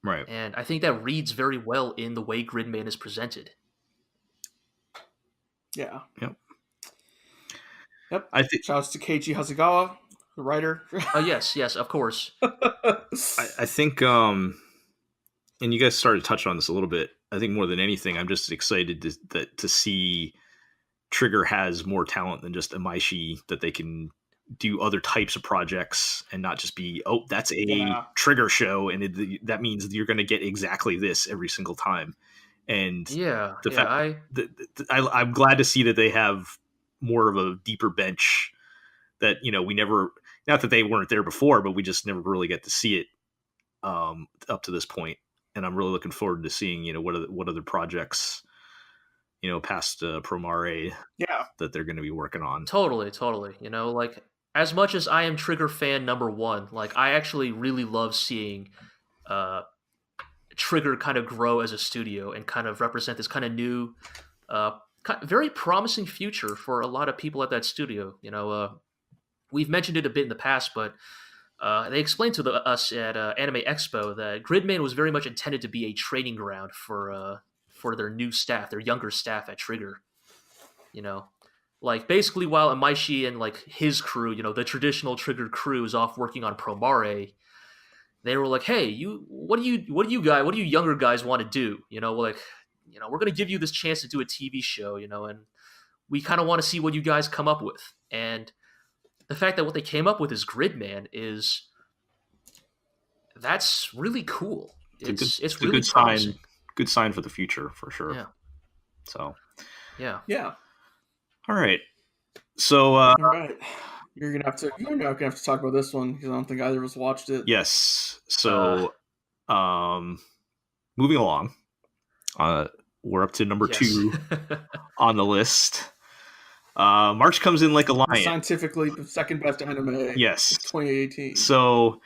Right. And I think that reads very well in the way Gridman is presented. Yeah. Yep. I think. Shouts to Keiichi Hasegawa, the writer. Oh yes, of course. I think, and you guys started to touch on this a little bit. I think more than anything, I'm just excited to see Trigger has more talent than just Imaishi, that they can do other types of projects and not just be, that's a Trigger show, and that means you're going to get exactly this every single time. And I'm glad to see that they have more of a deeper bench that we never, not that they weren't there before, but we just never really get to see it up to this point. And I'm really looking forward to seeing what other projects past Promare that they're going to be working on. Totally. Like, as much as I am Trigger fan number one, like, I actually really love seeing Trigger kind of grow as a studio and kind of represent this kind of new, very promising future for a lot of people at that studio. We've mentioned it a bit in the past, but they explained to us at Anime Expo that Gridman was very much intended to be a training ground for their new staff, their younger staff at Trigger. Like, basically, while Imaishi and like his crew, the traditional Trigger crew, is off working on Promare, they were like, "Hey, what do you younger guys want to do? We're going to give you this chance to do a TV show, and we kind of want to see what you guys come up with." And the fact that what they came up with is Gridman that's really cool. It's really good promising. sign. Good sign for the future, for sure. Yeah. So. Yeah. All right. So. All right. You're gonna have to talk about this one because I don't think either of us watched it. Yes. So, moving along, we're up to number 2 on the list. March Comes In Like a Lion. Scientifically the second best anime. Yes. Of 2018. So,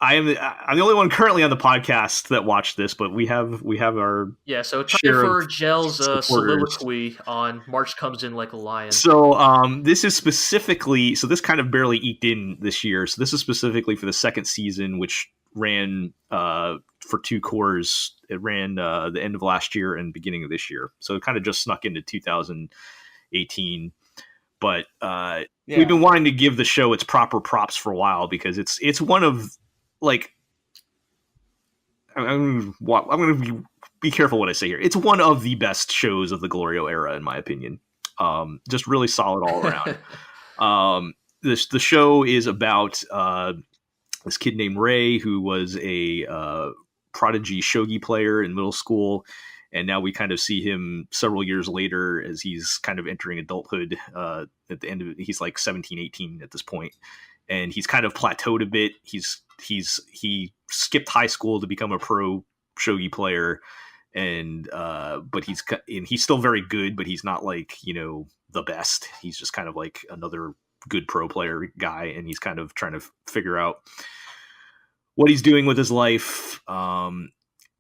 I'm the only one currently on the podcast that watched this, but we have our So time share for of Gel's supporters. soliloquy on March Comes In Like a Lion. So this is specifically, so this kind of barely eked in this year. So this is specifically for the second season, which ran for 2 cores. It ran the end of last year and beginning of this year. So it kind of just snuck into 2018. But we've been wanting to give the show its proper props for a while because it's one of, like, I'm going to be careful what I say here. It's one of the best shows of the GLORIO era, in my opinion. Just really solid all around. The show is about this kid named Ray, who was a prodigy shogi player in middle school. And now we kind of see him several years later as he's kind of entering adulthood. At the end of it, he's like 17, 18 at this point. And he's kind of plateaued a bit. He skipped high school to become a pro shogi player. And but he's still very good, but he's not like, the best. He's just kind of like another good pro player guy. And he's kind of trying to figure out what he's doing with his life.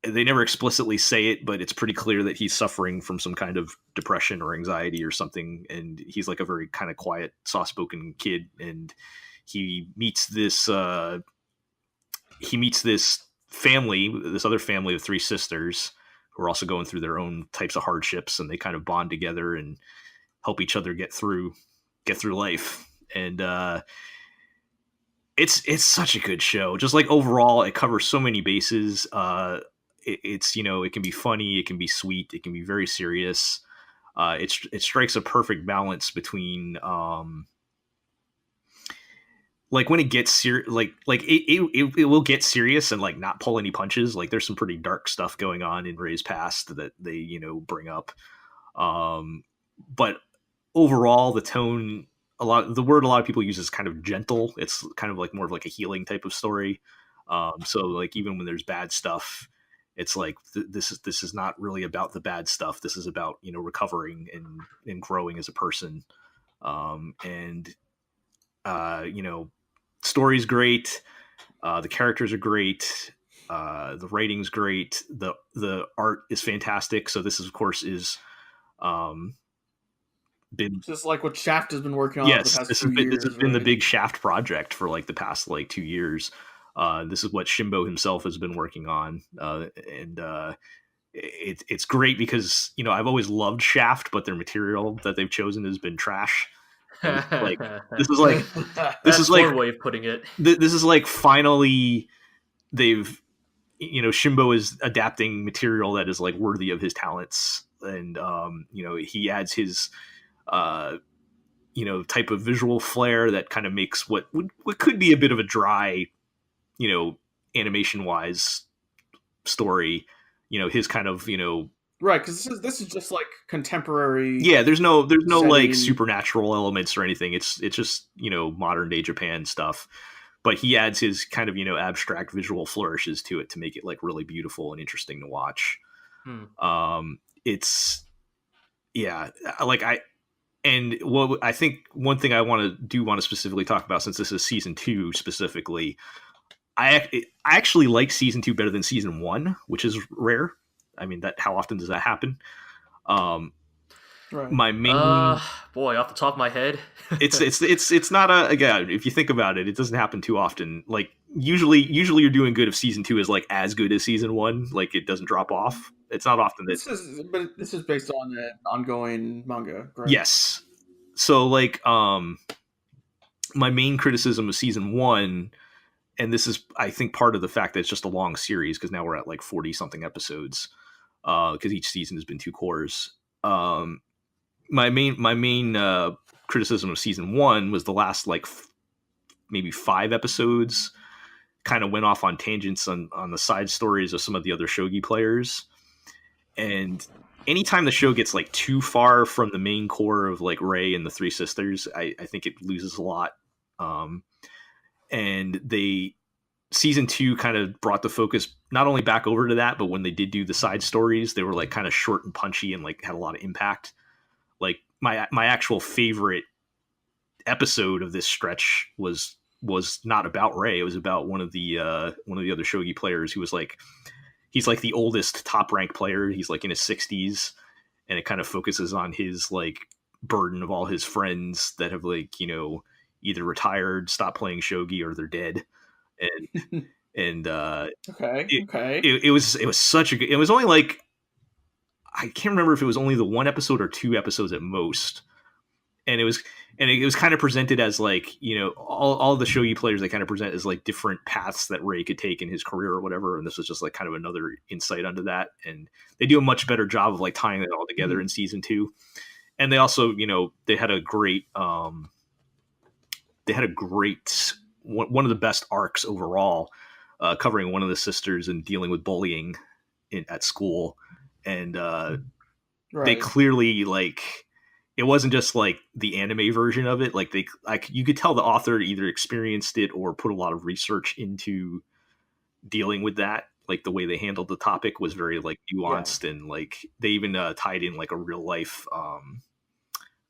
They never explicitly say it, but it's pretty clear that he's suffering from some kind of depression or anxiety or something. And he's like a very kind of quiet, soft-spoken kid. And he meets this family, this other family of 3 sisters who are also going through their own types of hardships. And they kind of bond together and help each other get through life. And it's such a good show. Just like overall, it covers so many bases. It can be funny, it can be sweet, it can be very serious. It strikes a perfect balance between like when it gets serious, like it will get serious and like not pull any punches. Like there's some pretty dark stuff going on in Ray's past that they bring up. But overall, the tone, the word a lot of people use is kind of gentle. It's kind of like more of like a healing type of story. So like even when there's bad stuff, it's like this is not really about the bad stuff. This is about recovering and growing as a person. Story's great. The characters are great. The writing's great. The art is fantastic. So this is, of course, been just like what Shaft has been working on. Yes, for the past this 2 years, has been the big Shaft project for like the past 2 years. This is what Shimbo himself has been working on, and it's great because I've always loved Shaft, but their material that they've chosen has been trash. Like this is like one way of putting it. This is like finally they've Shimbo is adapting material that is like worthy of his talents, and he adds his type of visual flair that kind of makes what could be a bit of a dry animation wise story, his kind of, right. Cause this is just like contemporary. Yeah. There's no setting. Like supernatural elements or anything. It's just, modern day Japan stuff, but he adds his kind of, abstract visual flourishes to it to make it like really beautiful and interesting to watch. It's and what I think one thing I want to specifically talk about, since this is season 2 specifically, I actually like season 2 better than season 1, which is rare. I mean, how often does that happen? Right. My main boy, off the top of my head, it's not again, if you think about it, it doesn't happen too often. Like usually you're doing good if season 2 is like as good as season 1, like it doesn't drop off. It's not often that this is based on an ongoing manga, right? Yes. So like my main criticism of season 1, and this is, I think, part of the fact that it's just a long series, because now we're at like 40 something episodes, because each season has been 2 cores. My main criticism of season 1 was the last maybe 5 episodes kind of went off on tangents on the side stories of some of the other shogi players. And anytime the show gets like too far from the main core of like Ray and the 3 sisters, I think it loses a lot. And season 2 kind of brought the focus not only back over to that, but when they did do the side stories, they were like kind of short and punchy and like had a lot of impact. Like my actual favorite episode of this stretch was not about Ray. It was about one of the other shogi players who was like, he's like the oldest top ranked player. He's like in his 60s, and it kind of focuses on his like burden of all his friends that have like, you know, either retired, stopped playing shogi, or they're dead. And it was such a good, it was only like, I can't remember if it was only the one episode or 2 episodes at most. And it was kind of presented as like, you know, all the shogi players, they kind of present as like different paths that Ray could take in his career or whatever. And this was just like kind of another insight onto that. And they do a much better job of like tying it all together in season 2. And they also, you know, they had a great one of the best arcs overall, covering one of the sisters and dealing with bullying at school. And they clearly, like, it wasn't just like the anime version of it. Like you could tell the author either experienced it or put a lot of research into dealing with that. Like the way they handled the topic was very like nuanced, and like they even tied in like a real life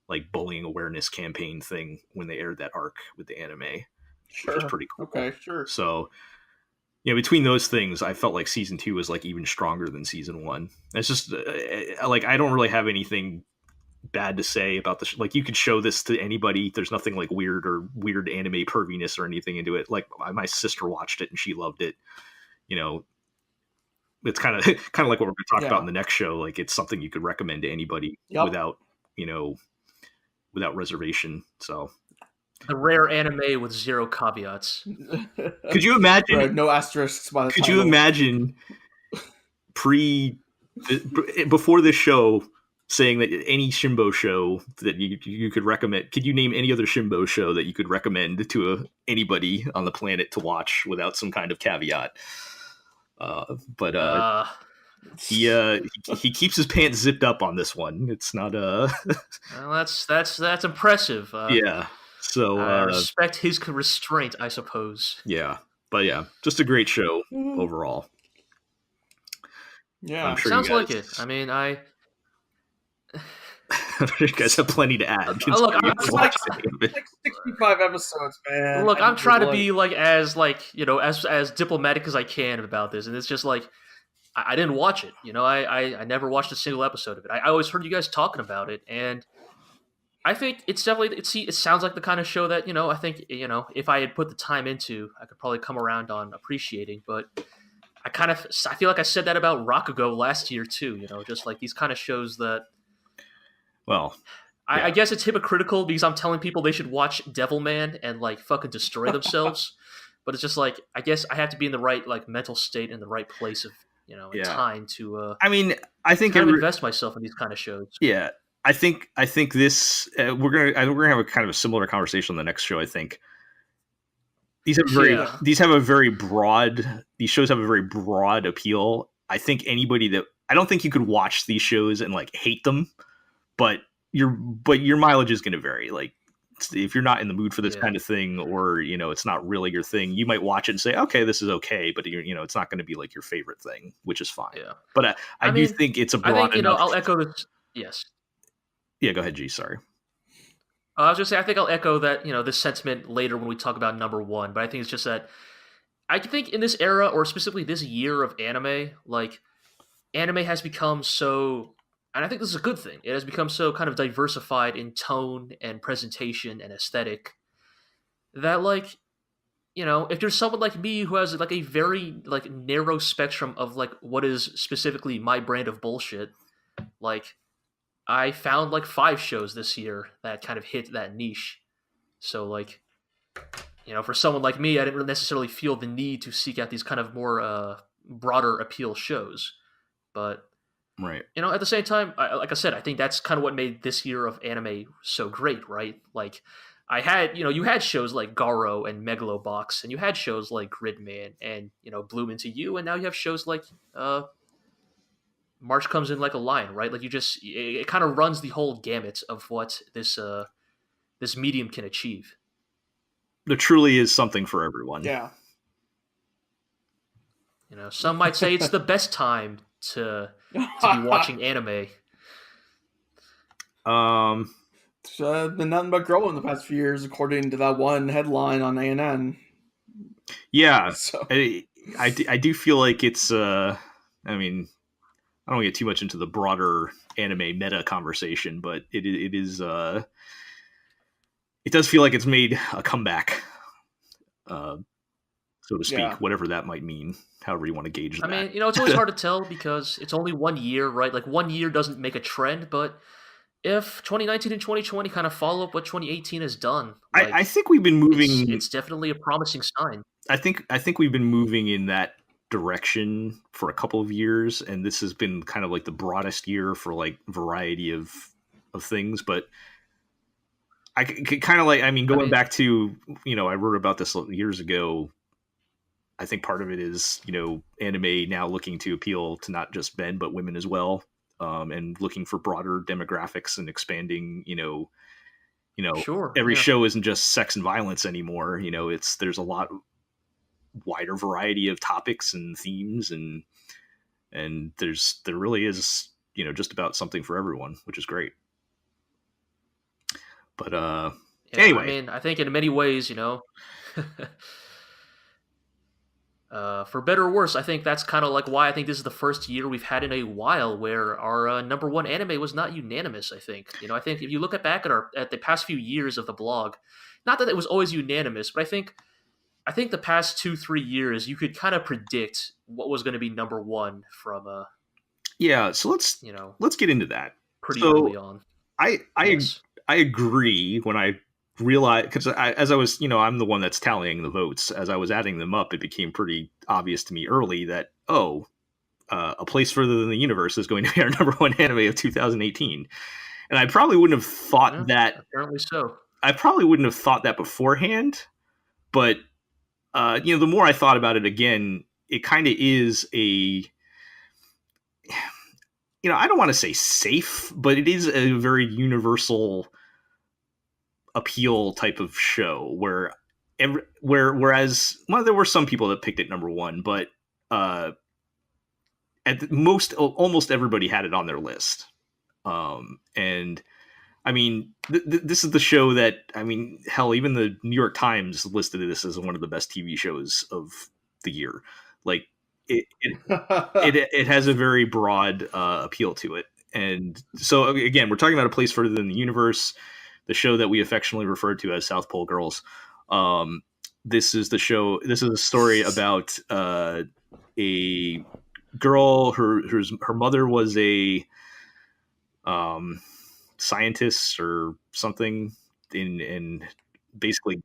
like bullying awareness campaign thing when they aired that arc with the anime, which was pretty cool. Okay, sure. So, you know, between those things, I felt like season 2 was like even stronger than season 1. It's just like, I don't really have anything bad to say about this. Like, you could show this to anybody. There's nothing like weird anime perviness or anything into it. Like, my sister watched it and she loved it. You know, it's kind of like what we're going to talk about in the next show. Like, it's something you could recommend to anybody without reservation. So the rare anime with 0 caveats. Could you imagine? No asterisks by the Could title. you imagine before this show saying that any Shimbo show that you could recommend? Could you name any other Shimbo show that you could recommend to anybody on the planet to watch without some kind of caveat? He keeps his pants zipped up on this one. It's not well, that's impressive. Yeah. So I respect his restraint, I suppose. Yeah, but yeah, just a great show overall. Yeah, I'm sure sounds you guys, like it. I mean, you guys have plenty to add. Look, I'm like 65 episodes, man. Look, I'm trying to be like as diplomatic as I can about this, and it's just like I didn't watch it. You know, I never watched a single episode of it. I always heard you guys talking about it, and I think it's definitely it sounds like the kind of show that, you know, I think, you know, if I had put the time into, I could probably come around on appreciating. But I feel like I said that about Rakugo last year too. You know, just like these kind of shows that. Well, I guess it's hypocritical because I'm telling people they should watch Devilman and like fucking destroy themselves, but it's just like, I guess I have to be in the right like mental state and the right place of, you know, time to. I mean, I think kind of invest myself in these kind of shows. Yeah. I think this we're gonna have a kind of a similar conversation on the next show. I think these shows have a very broad appeal. I think I don't think you could watch these shows and like hate them, but your mileage is going to vary. Like, if you're not in the mood for this kind of thing, or, you know, it's not really your thing, you might watch it and say, okay, this is okay, but you know, it's not going to be like your favorite thing, which is fine. Yeah. But I do think it's a broad enough. You know, I'll echo this. Yes. Yeah, go ahead, G. Sorry. I was just saying, I think I'll echo that, you know, this sentiment later when we talk about number 1. But I think it's just that I think in this era, or specifically this year of anime, like, anime has become so, and I think this is a good thing, it has become so kind of diversified in tone and presentation and aesthetic that, like, you know, if there's someone like me who has like a very like narrow spectrum of like what is specifically my brand of bullshit, like, I found like 5 shows this year that kind of hit that niche. So, like, you know, for someone like me, I didn't really necessarily feel the need to seek out these kind of more broader appeal shows. But, right, you know, at the same time, like I said, I think that's kind of what made this year of anime so great, right? Like, you had shows like Garo and Megalobox, and you had shows like Gridman and, you know, Bloom Into You, and now you have shows like March Comes In Like a Lion, right? Like, it kind of runs the whole gamut of what this medium can achieve. There truly is something for everyone. Yeah. You know, some might say it's the best time to be watching anime. It's been nothing but growing the past few years, according to that one headline on ANN. Yeah, So I do feel like it's. I mean, I don't get too much into the broader anime meta conversation, but it is. It does feel like it's made a comeback, so to speak, Yeah. whatever that might mean. However you want to gauge that. I mean, it's always hard to tell because it's only 1 year, right? Like 1 year doesn't make a trend, but if 2019 and 2020 kind of follow up what 2018 has done, like, I think we've been moving. It's definitely a promising sign. I think we've been moving in that direction for a couple of years, and this has been kind of like the broadest year for like variety of things. But I kind of like, I mean, going back to, I wrote about this years ago. I think part of it is, anime now looking to appeal to not just men but women as well, and looking for broader demographics and expanding. Sure, every yeah. show isn't just sex and violence anymore. There's a lot wider variety of topics and themes, and there really is, just about something for everyone, which is great. But Yeah, anyway, I mean, I think in many ways, for better or worse, I think that's kind of like why I think this is the first year we've had in a while where our number one anime was not unanimous. I think, I think if you look back at the past few years of the blog, not that it was always unanimous, but I think the past 2-3 years you could kind of predict what was going to be number one from yeah. So let's get into that pretty early on. I agree when I realized, because as I was, I'm the one that's tallying the votes. As I was adding them up, it became pretty obvious to me early that, A Place Further Than the Universe is going to be our number one anime of 2018. And I probably wouldn't have thought that. Apparently so. I probably wouldn't have thought that beforehand. But, the more I thought about it again, it kind of is a... I don't want to say safe, but it is a very universal appeal type of show whereas there were some people that picked it number one, but almost everybody had it on their list. And I mean, this is the show that, I mean, hell, even the New York Times listed this as one of the best TV shows of the year. Like, it has a very broad appeal to it. And so again, we're talking about A Place Further Than the Universe, the show that we affectionately refer to as South Pole Girls. This is the show. This is a story about a girl. Her mother was a scientist or something in basically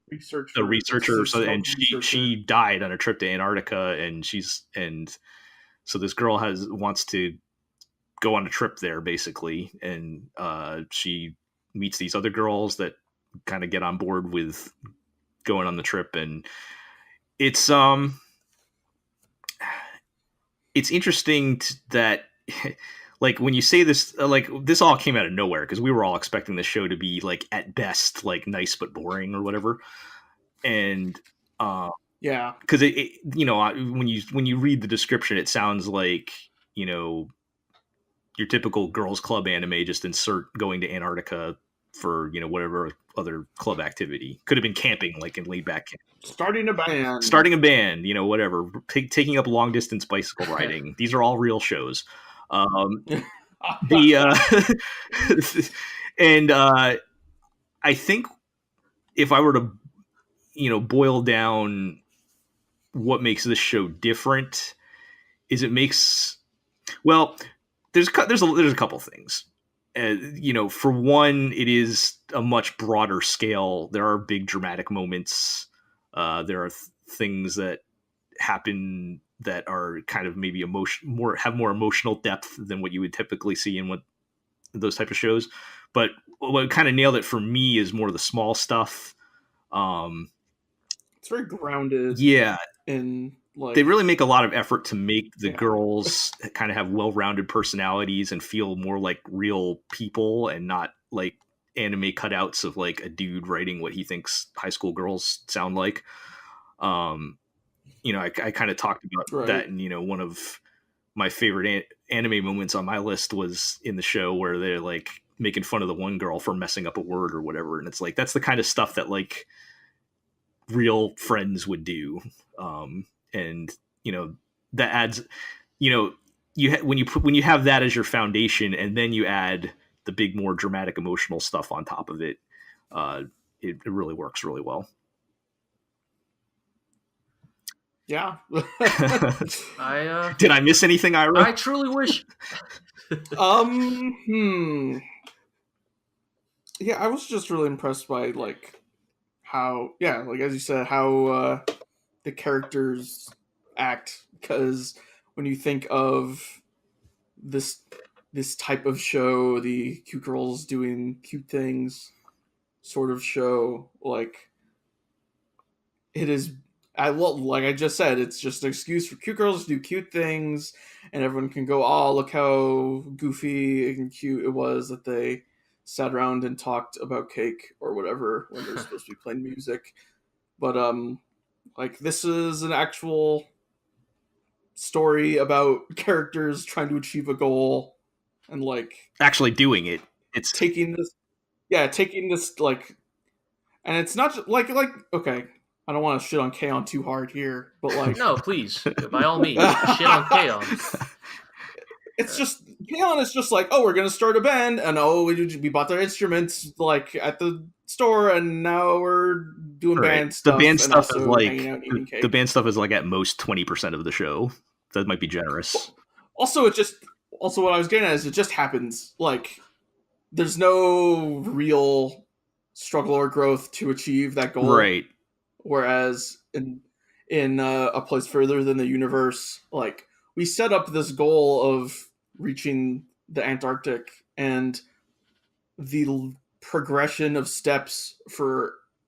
a researcher or something, and she died on a trip to Antarctica, and so this girl wants to go on a trip there basically, and she meets these other girls that kind of get on board with going on the trip, and it's interesting that like when you say this, like this all came out of nowhere because we were all expecting the show to be like at best like nice but boring or whatever, and yeah, because it when you read the description, it sounds like your typical girls club anime, just insert going to Antarctica for whatever other club activity. Could have been camping, like in laid back camp. Starting a band, whatever, taking up long distance bicycle riding. These are all real shows. And I think if I were to boil down what makes this show different, is it makes, well, there's a couple things. For one, it is a much broader scale. There are big dramatic moments. There are things that happen that are kind of maybe have more emotional depth than what you would typically see in those type of shows. But what kind of nailed it for me is more the small stuff. It's very grounded. Yeah. In like, they really make a lot of effort to make the girls kind of have well-rounded personalities and feel more like real people and not like anime cutouts of like a dude writing what he thinks high school girls sound like. I kind of talked about that, and one of my favorite anime moments on my list was in the show where they're like, making fun of the one girl for messing up a word or whatever. And it's like, that's the kind of stuff that like real friends would do. And, you know, that adds, you know, when you have that as your foundation and then you add the big, more dramatic, emotional stuff on top of it, it really works really well. Yeah. Did I miss anything, Iro? I truly wish. Yeah, I was just really impressed by like how, yeah, like as you said, how the characters act, because when you think of this type of show, the cute girls doing cute things sort of show, like it is, like I just said, it's just an excuse for cute girls to do cute things, and everyone can go, oh, look how goofy and cute it was that they sat around and talked about cake or whatever when they're supposed to be playing music. But like this is an actual story about characters trying to achieve a goal and like actually doing it. It's taking this like, and it's not just, like okay, I don't want to shit on K-On! Too hard here, but like No, please, by all means, shit on K-On! It's just K-On! Is just like, oh, we're gonna start a band, and oh, we bought their instruments like at the store, and now we're doing band stuff. The band stuff is like the band stuff is like at most 20% of the show. That might be generous. Also, what I was getting at is it just happens. Like, there's no real struggle or growth to achieve that goal. Right. Whereas in A Place Further Than the Universe, like, we set up this goal of reaching the Antarctic, and the progression of steps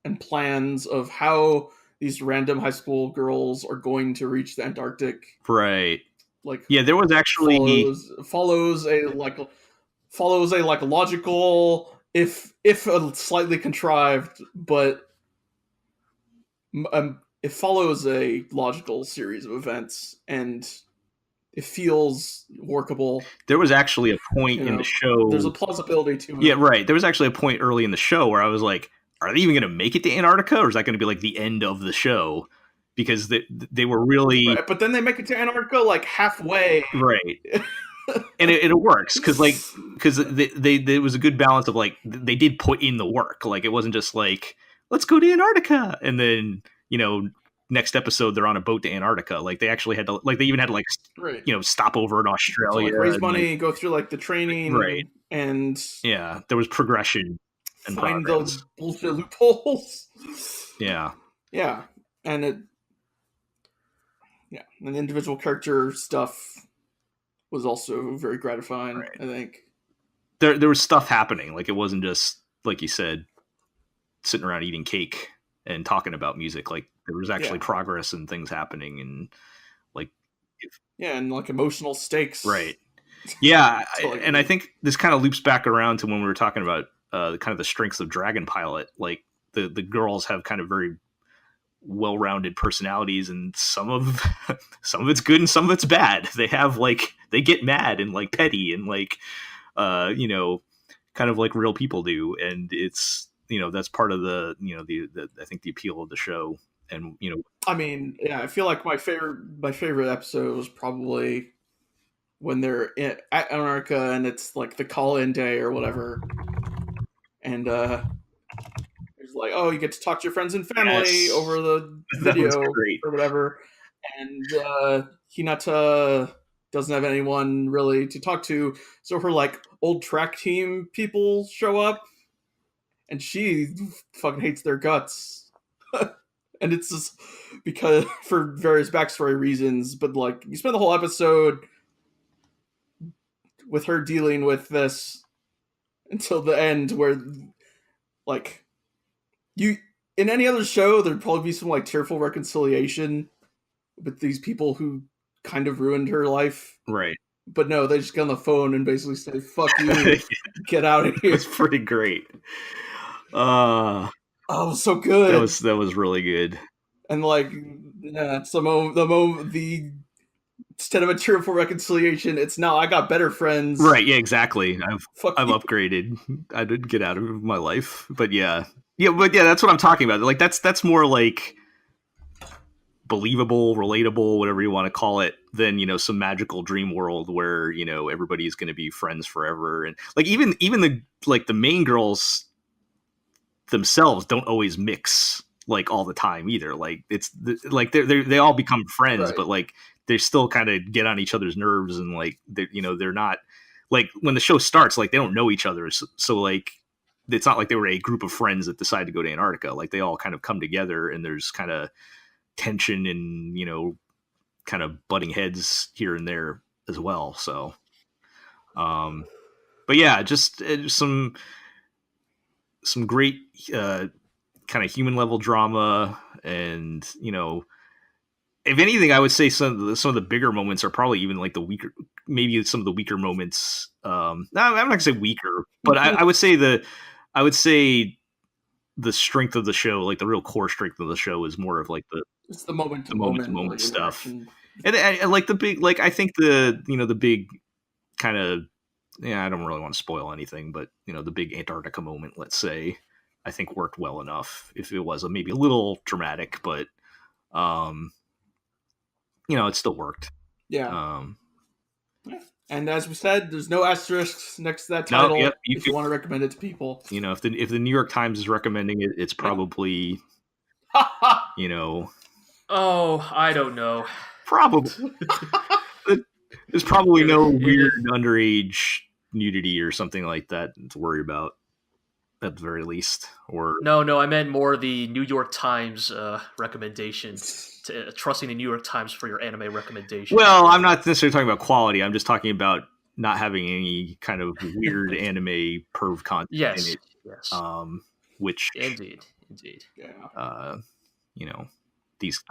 and plans of how these random high school girls are going to reach the Antarctic. Right. Like, yeah, there was actually follows a logical, if a slightly contrived, but it follows a logical series of events, and it feels workable. There was actually a point in the show. There's a plausibility to it. Yeah, right. There was actually a point early in the show where I was like, are they even going to make it to Antarctica, or is that going to be like the end of the show? Because they were really... Right, but then they make it to Antarctica like halfway. Right. And it works because there was a good balance of like, they did put in the work. Like, it wasn't just like, let's go to Antarctica. And then, you know, next episode they're on a boat to Antarctica. Like, they actually had to, like, they even had to like, right, you know, stop over in Australia. So, like, raise money, go through like the training. Right. And yeah, there was progression. And find progress. those bullshit loopholes. Yeah. Yeah. And individual character stuff was also very gratifying, right. I think. There was stuff happening. Like, it wasn't just, like you said, sitting around eating cake and talking about music. Like, there was actually progress and things happening, and like... and like emotional stakes. Right. Yeah, and I think this kind of loops back around to when we were talking about kind of the strengths of Dragon Pilot. Like, the girls have kind of very well-rounded personalities, and some of it's good and some of it's bad. They have like, they get mad and like petty and like you know, kind of like real people do, and it's, you know, that's part of the, you know, the I think the appeal of the show. And, you know, I mean, yeah, I feel like my favorite episode was probably when they're at Antarctica and it's like the call-in day or whatever, and it's like, oh, you get to talk to your friends and family over the video or whatever, and Hinata doesn't have anyone really to talk to, so her like old track team people show up, and she fucking hates their guts. And it's just because, for various backstory reasons, but like, you spend the whole episode with her dealing with this until the end, where like, you, in any other show there'd probably be some like tearful reconciliation with these people who kind of ruined her life, right? But no, they just get on the phone and basically say, fuck you, get out of here. It's pretty great. Oh, it was so good. That was really good. And like, yeah, the instead of a tearful reconciliation, it's now I got better friends. Right, yeah, exactly. Fuck I've you. upgraded. I did get out of my life. But yeah, that's what I'm talking about. Like that's more like believable, relatable, whatever you want to call it, than, you know, some magical dream world where, you know, everybody's going to be friends forever. And like even the main girls themselves don't always mix like all the time either. Like like they all become friends, Right. but like they still kind of get on each other's nerves, and like they're not, like when the show starts, like they don't know each other, so like it's not like they were a group of friends that decided to go to Antarctica. Like they all kind of come together, and there's kind of tension and, you know, kind of butting heads here and there as well. So but yeah, just some great kind of human level drama. And, you know, if anything, I would say some of the bigger moments are probably even like the weaker, maybe some of the weaker moments. No, I'm not gonna say weaker, but I would say the strength of the show, like the real core strength of the show, is more of like It's the moment to moment like, stuff. interaction. And like the big, like I think the big kind of, I don't really want to spoil anything, but, you know, the big Antarctica moment, let's say, I think worked well enough. If it was maybe a little dramatic, but you know, it still worked. Yeah. And as we said, there's no asterisks next to that title. Yep, if you want to recommend it to people, you know, if the New York Times is recommending it, it's probably, you know, Oh, I don't know. Probably. There's probably no weird underage nudity or something like that to worry about, at the very least. Or No, I meant more the New York Times recommendation. Trusting the New York Times for your anime recommendation. Well, I'm not necessarily talking about quality. I'm just talking about not having any kind of weird anime perv content in it. Yes. Which indeed. Yeah. You know, these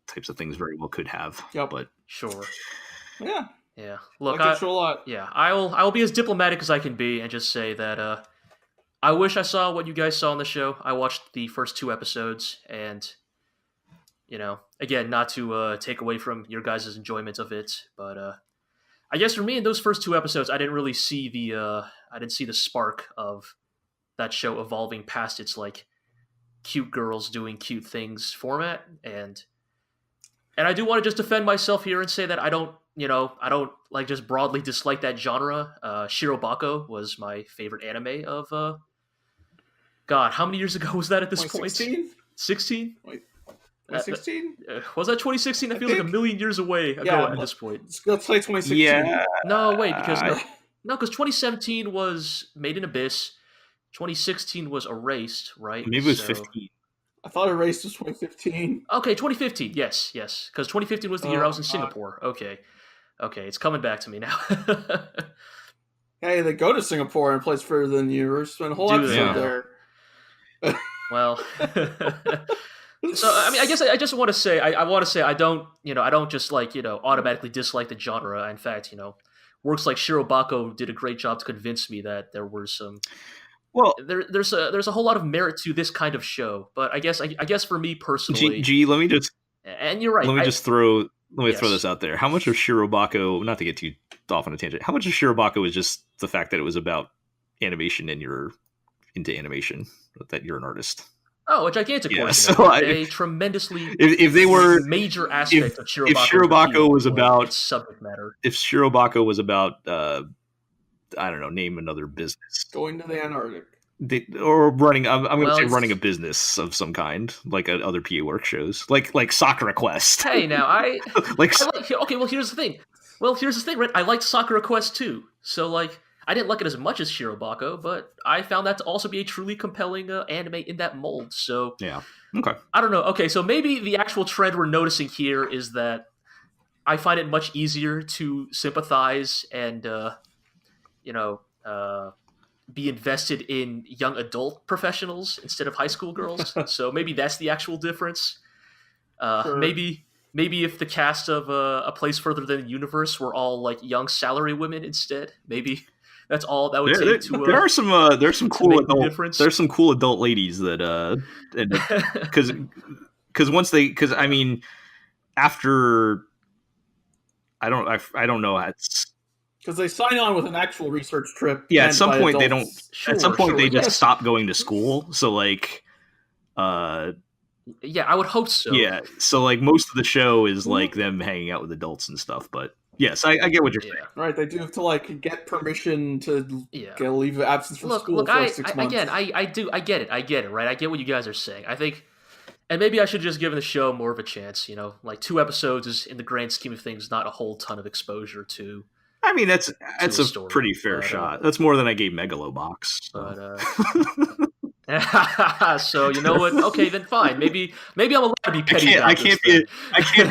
types of things very well could have. Yep. But sure. Yeah. Look, I a lot. Yeah, I will be as diplomatic as I can be and just say that I wish I saw what you guys saw on the show. I watched the first 2 episodes, and, you know, again, not to take away from your guys' enjoyment of it, but I guess for me in those first 2 episodes, I didn't really see the spark of that show evolving past its like cute girls doing cute things format, and I do want to just defend myself here and say that I don't like just broadly dislike that genre. Shirobako was my favorite anime of God, how many years ago was that at this point? 16? Wait, 2016? Was that 2016? I feel like a million years away ago at this point. Let's say 2016. Yeah. No, wait, because because 2017 was Made in Abyss. 2016 was Erased, right? Maybe it was 15. I thought Erased was 2015. Okay, 2015. Yes. Because 2015 was the year I was in Singapore. Okay, it's coming back to me now. Hey, they go to Singapore and place further than you. Spend a whole episode there. Well, so I mean, I guess I just want to say I don't just like automatically dislike the genre. In fact, works like Shirobako did a great job to convince me that there were some. Well, there's a whole lot of merit to this kind of show, but I guess for me personally, let me just. And you're right. Let me throw this out there. How much of Shirobako, not to get too off on a tangent, how much of Shirobako is just the fact that it was about animation and you're into animation, that you're an artist? Oh, a gigantic portion. So a tremendously if they were major aspect of Shirobako. If Shirobako was about subject matter. If Shirobako was about I don't know, name another business. Going to the Antarctic. Or running, I'm going to say running a business of some kind, like other PA work shows, like Sakura Quest. Hey, now okay. Well, here's the thing. Right? I liked Sakura Quest too. So like, I didn't like it as much as Shirobako, but I found that to also be a truly compelling anime in that mold. So yeah, okay. I don't know. Okay, so maybe the actual trend we're noticing here is that I find it much easier to sympathize and be invested in young adult professionals instead of high school girls. So maybe that's the actual difference. Sure. Maybe if the cast of A Place Further Than the Universe were all like young salary women insteed, maybe that's all that would take to. There's some cool adult. There's some cool adult ladies that because I mean, after I don't know. It's Because they sign on with an actual research trip. at some by point they adults. don't. At some point they just yes. stop going to school. So like, Yeah, I would hope so. yeah. So like most of the show is like them hanging out with adults and stuff. But yes, I get what you're saying. Right, they do have to like get permission to Yeah. get a leave of absence from school for 6 months. Again, I get it, right? I get what you guys are saying. I think, and maybe I should just give the show more of a chance. Like 2 episodes is, in the grand scheme of things, not a whole ton of exposure to. I mean, that's a story, pretty fair shot. That's more than I gave Megalobox. So. But so you know what? Okay, then fine. Maybe I'm allowed to be petty. I can't be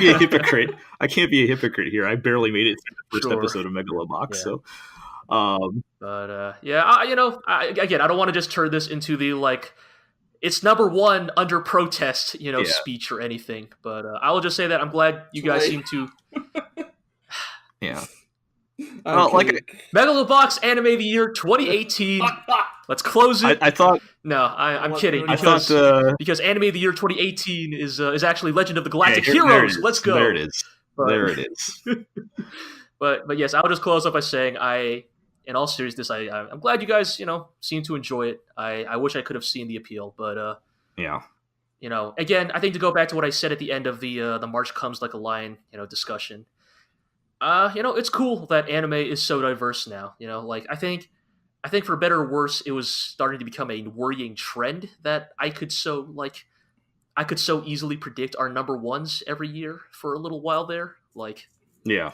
a hypocrite. I can't be a hypocrite here. I barely made it through the first episode of Megalobox. Yeah. So, but again, I don't want to just turn this into the like it's number 1 under protest, speech or anything. But I will just say that I'm glad you guys seem to. Yeah. Well, Megalobox Anime of the Year 2018. Let's close it. I thought. No, I'm kidding. Because Anime of the Year 2018 is actually Legend of the Galactic Heroes. Let's go. There it is. There it is. But yes, I'll just close up by saying in all seriousness, I'm glad you guys seem to enjoy it. I wish I could have seen the appeal, but yeah. Again, I think to go back to what I said at the end of the March Comes Like a Lion discussion. It's cool that anime is so diverse now. Like I think for better or worse, it was starting to become a worrying trend that I could so easily predict our number 1s every year for a little while there. Like, yeah,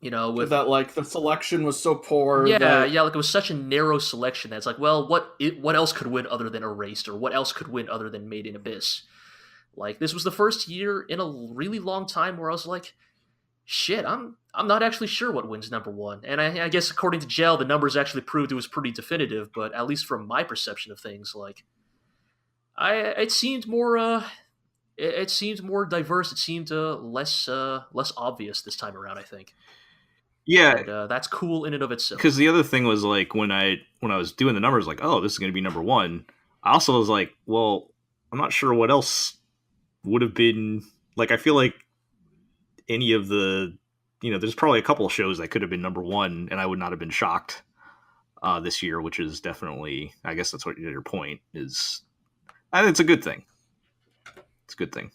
with that like the selection was so poor. Yeah, like it was such a narrow selection that it's like, well, what else could win other than Erased, or what else could win other than Made in Abyss? Like this was the first year in a really long time where I was like, shit, I'm not actually sure what wins number 1. And I guess according to Gel, the numbers actually proved it was pretty definitive, but at least from my perception of things, like it seemed more diverse. It seemed less obvious this time around, I think. Yeah. And, that's cool in and of itself. Because the other thing was like when I was doing the numbers, like, oh, this is going to be number 1. I also was like, well, I'm not sure what else would have been. Like, I feel like any of the, there's probably a couple of shows that could have been number 1, and I would not have been shocked this year, which is definitely, I guess that's what your point is. I think it's a good thing. It's a good thing.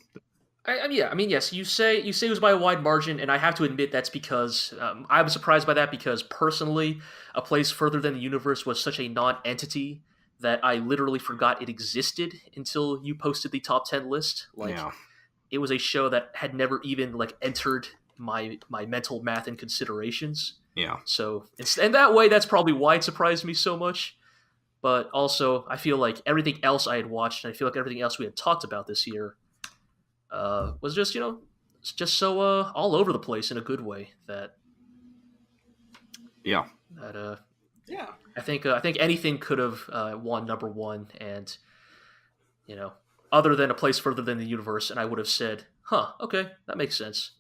Yes. You say it was by a wide margin, and I have to admit that's because I was surprised by that because personally, A Place Further Than the Universe was such a non-entity that I literally forgot it existed until you posted the top 10 list. Like. Yeah. It was a show that had never even like entered my mental math and considerations. Yeah. So in that way, that's probably why it surprised me so much. But also, I feel like everything else I had watched, and I feel like everything else we had talked about this year, was just just so all over the place in a good way. That. Yeah. That yeah. I think anything could have won number 1, and other than A Place Further Than the Universe, and I would have said, okay, that makes sense.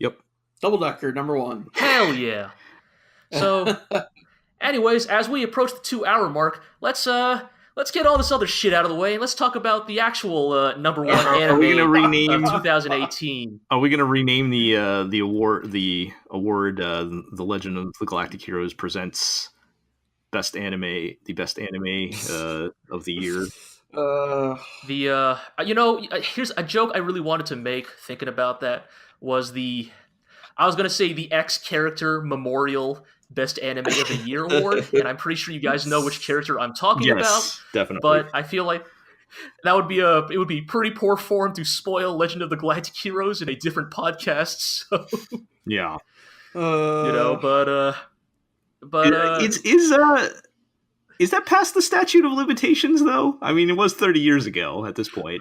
Yep. Double Decker, number 1. Hell yeah. So, anyways, as we approach the 2-hour mark, let's get all this other shit out of the way, and let's talk about the actual number 1 anime are we gonna rename, of 2018. Are we going to rename the award, The Legend of the Galactic Heroes presents best anime of the year? Here's a joke I really wanted to make thinking about that was I was going to say the X character memorial best anime of the year award, and I'm pretty sure you guys know which character I'm talking about. Definitely. But I feel like that would be it would be pretty poor form to spoil Legend of the Galactic Heroes in a different podcast. So. Yeah. Is that past the statute of limitations, though? I mean, it was 30 years ago at this point.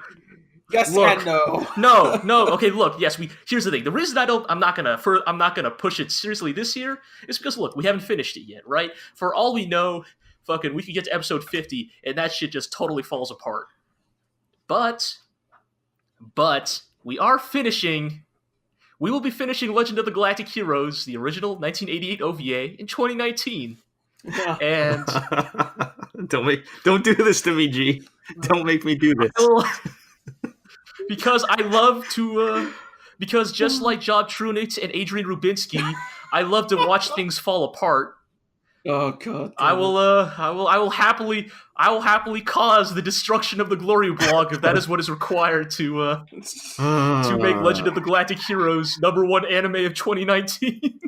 Yes and no. No. Okay, look. Yes, here's the thing. The reason I'm not gonna push it seriously this year is because look, we haven't finished it yet, right? For all we know, fucking, we could get to episode 50 and that shit just totally falls apart. But we are finishing. We will be finishing Legend of the Galactic Heroes, the original 1988 OVA, in 2019. Yeah. And don't do this to me, G. Don't make me do this. Because I love to because just like Job Trunich and Adrian Rubinsky, I love to watch things fall apart. Oh god. I will happily cause the destruction of the GLORIO blog if that is what is required to make Legend of the Galactic Heroes #1 anime of 2019.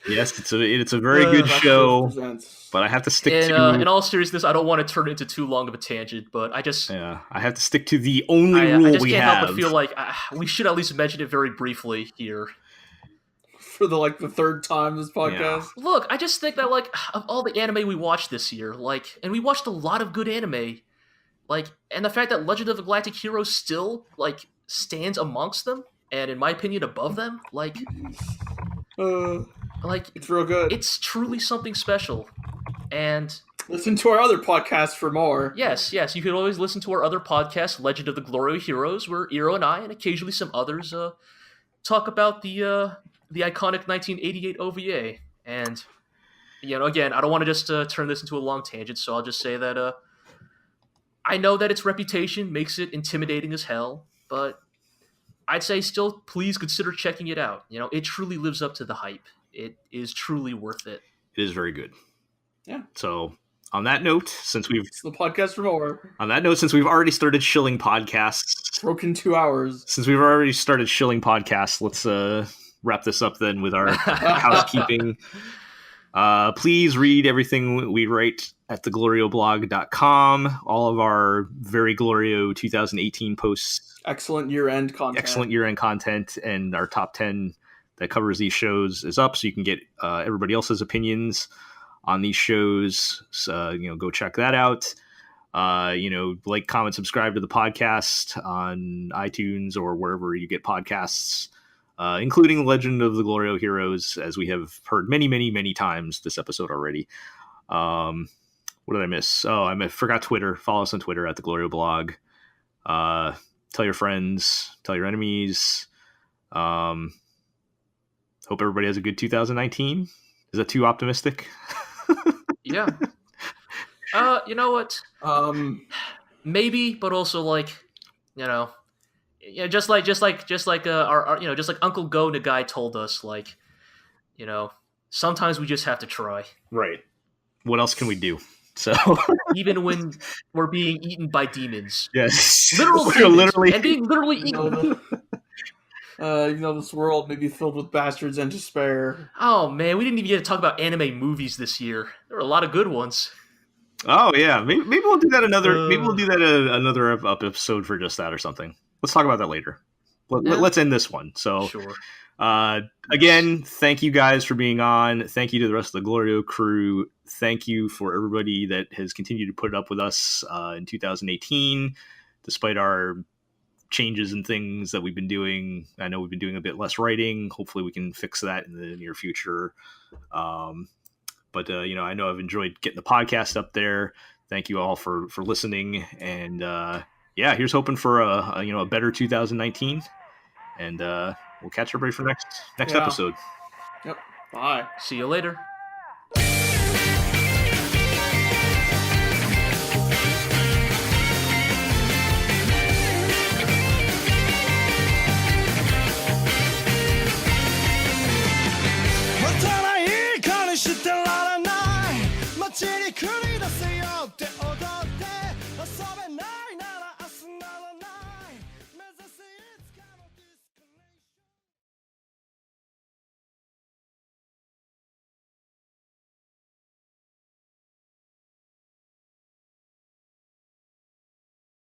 Yes, it's a very good show, but I have to stick to. In all seriousness, I don't want to turn it into too long of a tangent, but I have to stick to the only rule I just we can't have. help but feel like we should at least mention it very briefly here. For the third time this podcast. Yeah. Look, I just think that of all the anime we watched this year, and we watched a lot of good anime, and the fact that Legend of the Galactic Heroes still stands amongst them, and in my opinion above them, it's real good. It's truly something special. And listen to our other podcast for more. Yes, you can always listen to our other podcast, Legend of the GLORIO Heroes, where Iro and I, and occasionally some others, talk about the iconic 1988 OVA. And, again, I don't want to just turn this into a long tangent, so I'll just say that I know that its reputation makes it intimidating as hell, but I'd say still please consider checking it out. It truly lives up to the hype. It is truly worth it. It is very good. Yeah. So, on that note, since we've already started shilling podcasts, broken 2 hours. Since we've already started shilling podcasts, let's wrap this up then with our housekeeping. Please read everything we write at theglorioblog.com. All of our Very GLORIO 2018 posts. Excellent year-end content. And our top 10 that covers these shows is up, so you can get everybody else's opinions on these shows. So, go check that out. Like, comment, subscribe to the podcast on iTunes or wherever you get podcasts, including Legend of the GLORIO Heroes, as we have heard many, many, many times this episode already. What did I miss? Oh, I forgot Twitter. Follow us on Twitter at the GLORIO blog. Tell your friends, tell your enemies. Hope everybody has a good 2019. Is that too optimistic? Yeah. You know what? Maybe, but also just like our just like Uncle Go Nagai told us, sometimes we just have to try. Right. What else can we do? So even when we're being eaten by demons. Yes. Literally and being literally eaten. This world may be filled with bastards and despair. Oh man, we didn't even get to talk about anime movies this year. There were a lot of good ones. Oh yeah, maybe we'll do that another episode for just that or something. Let's talk about that later. Let's end this one. So, sure. Again, thank you guys for being on. Thank you to the rest of the GLORIO crew. Thank you for everybody that has continued to put it up with us in 2018, despite our changes and things that we've been doing. I know we've been doing a bit less writing. Hopefully we can fix that in the near future. But I know I've enjoyed getting the podcast up there. Thank you all for listening. And here's hoping for a better 2019. And we'll catch everybody for next episode. Yep. Bye. See you later. Could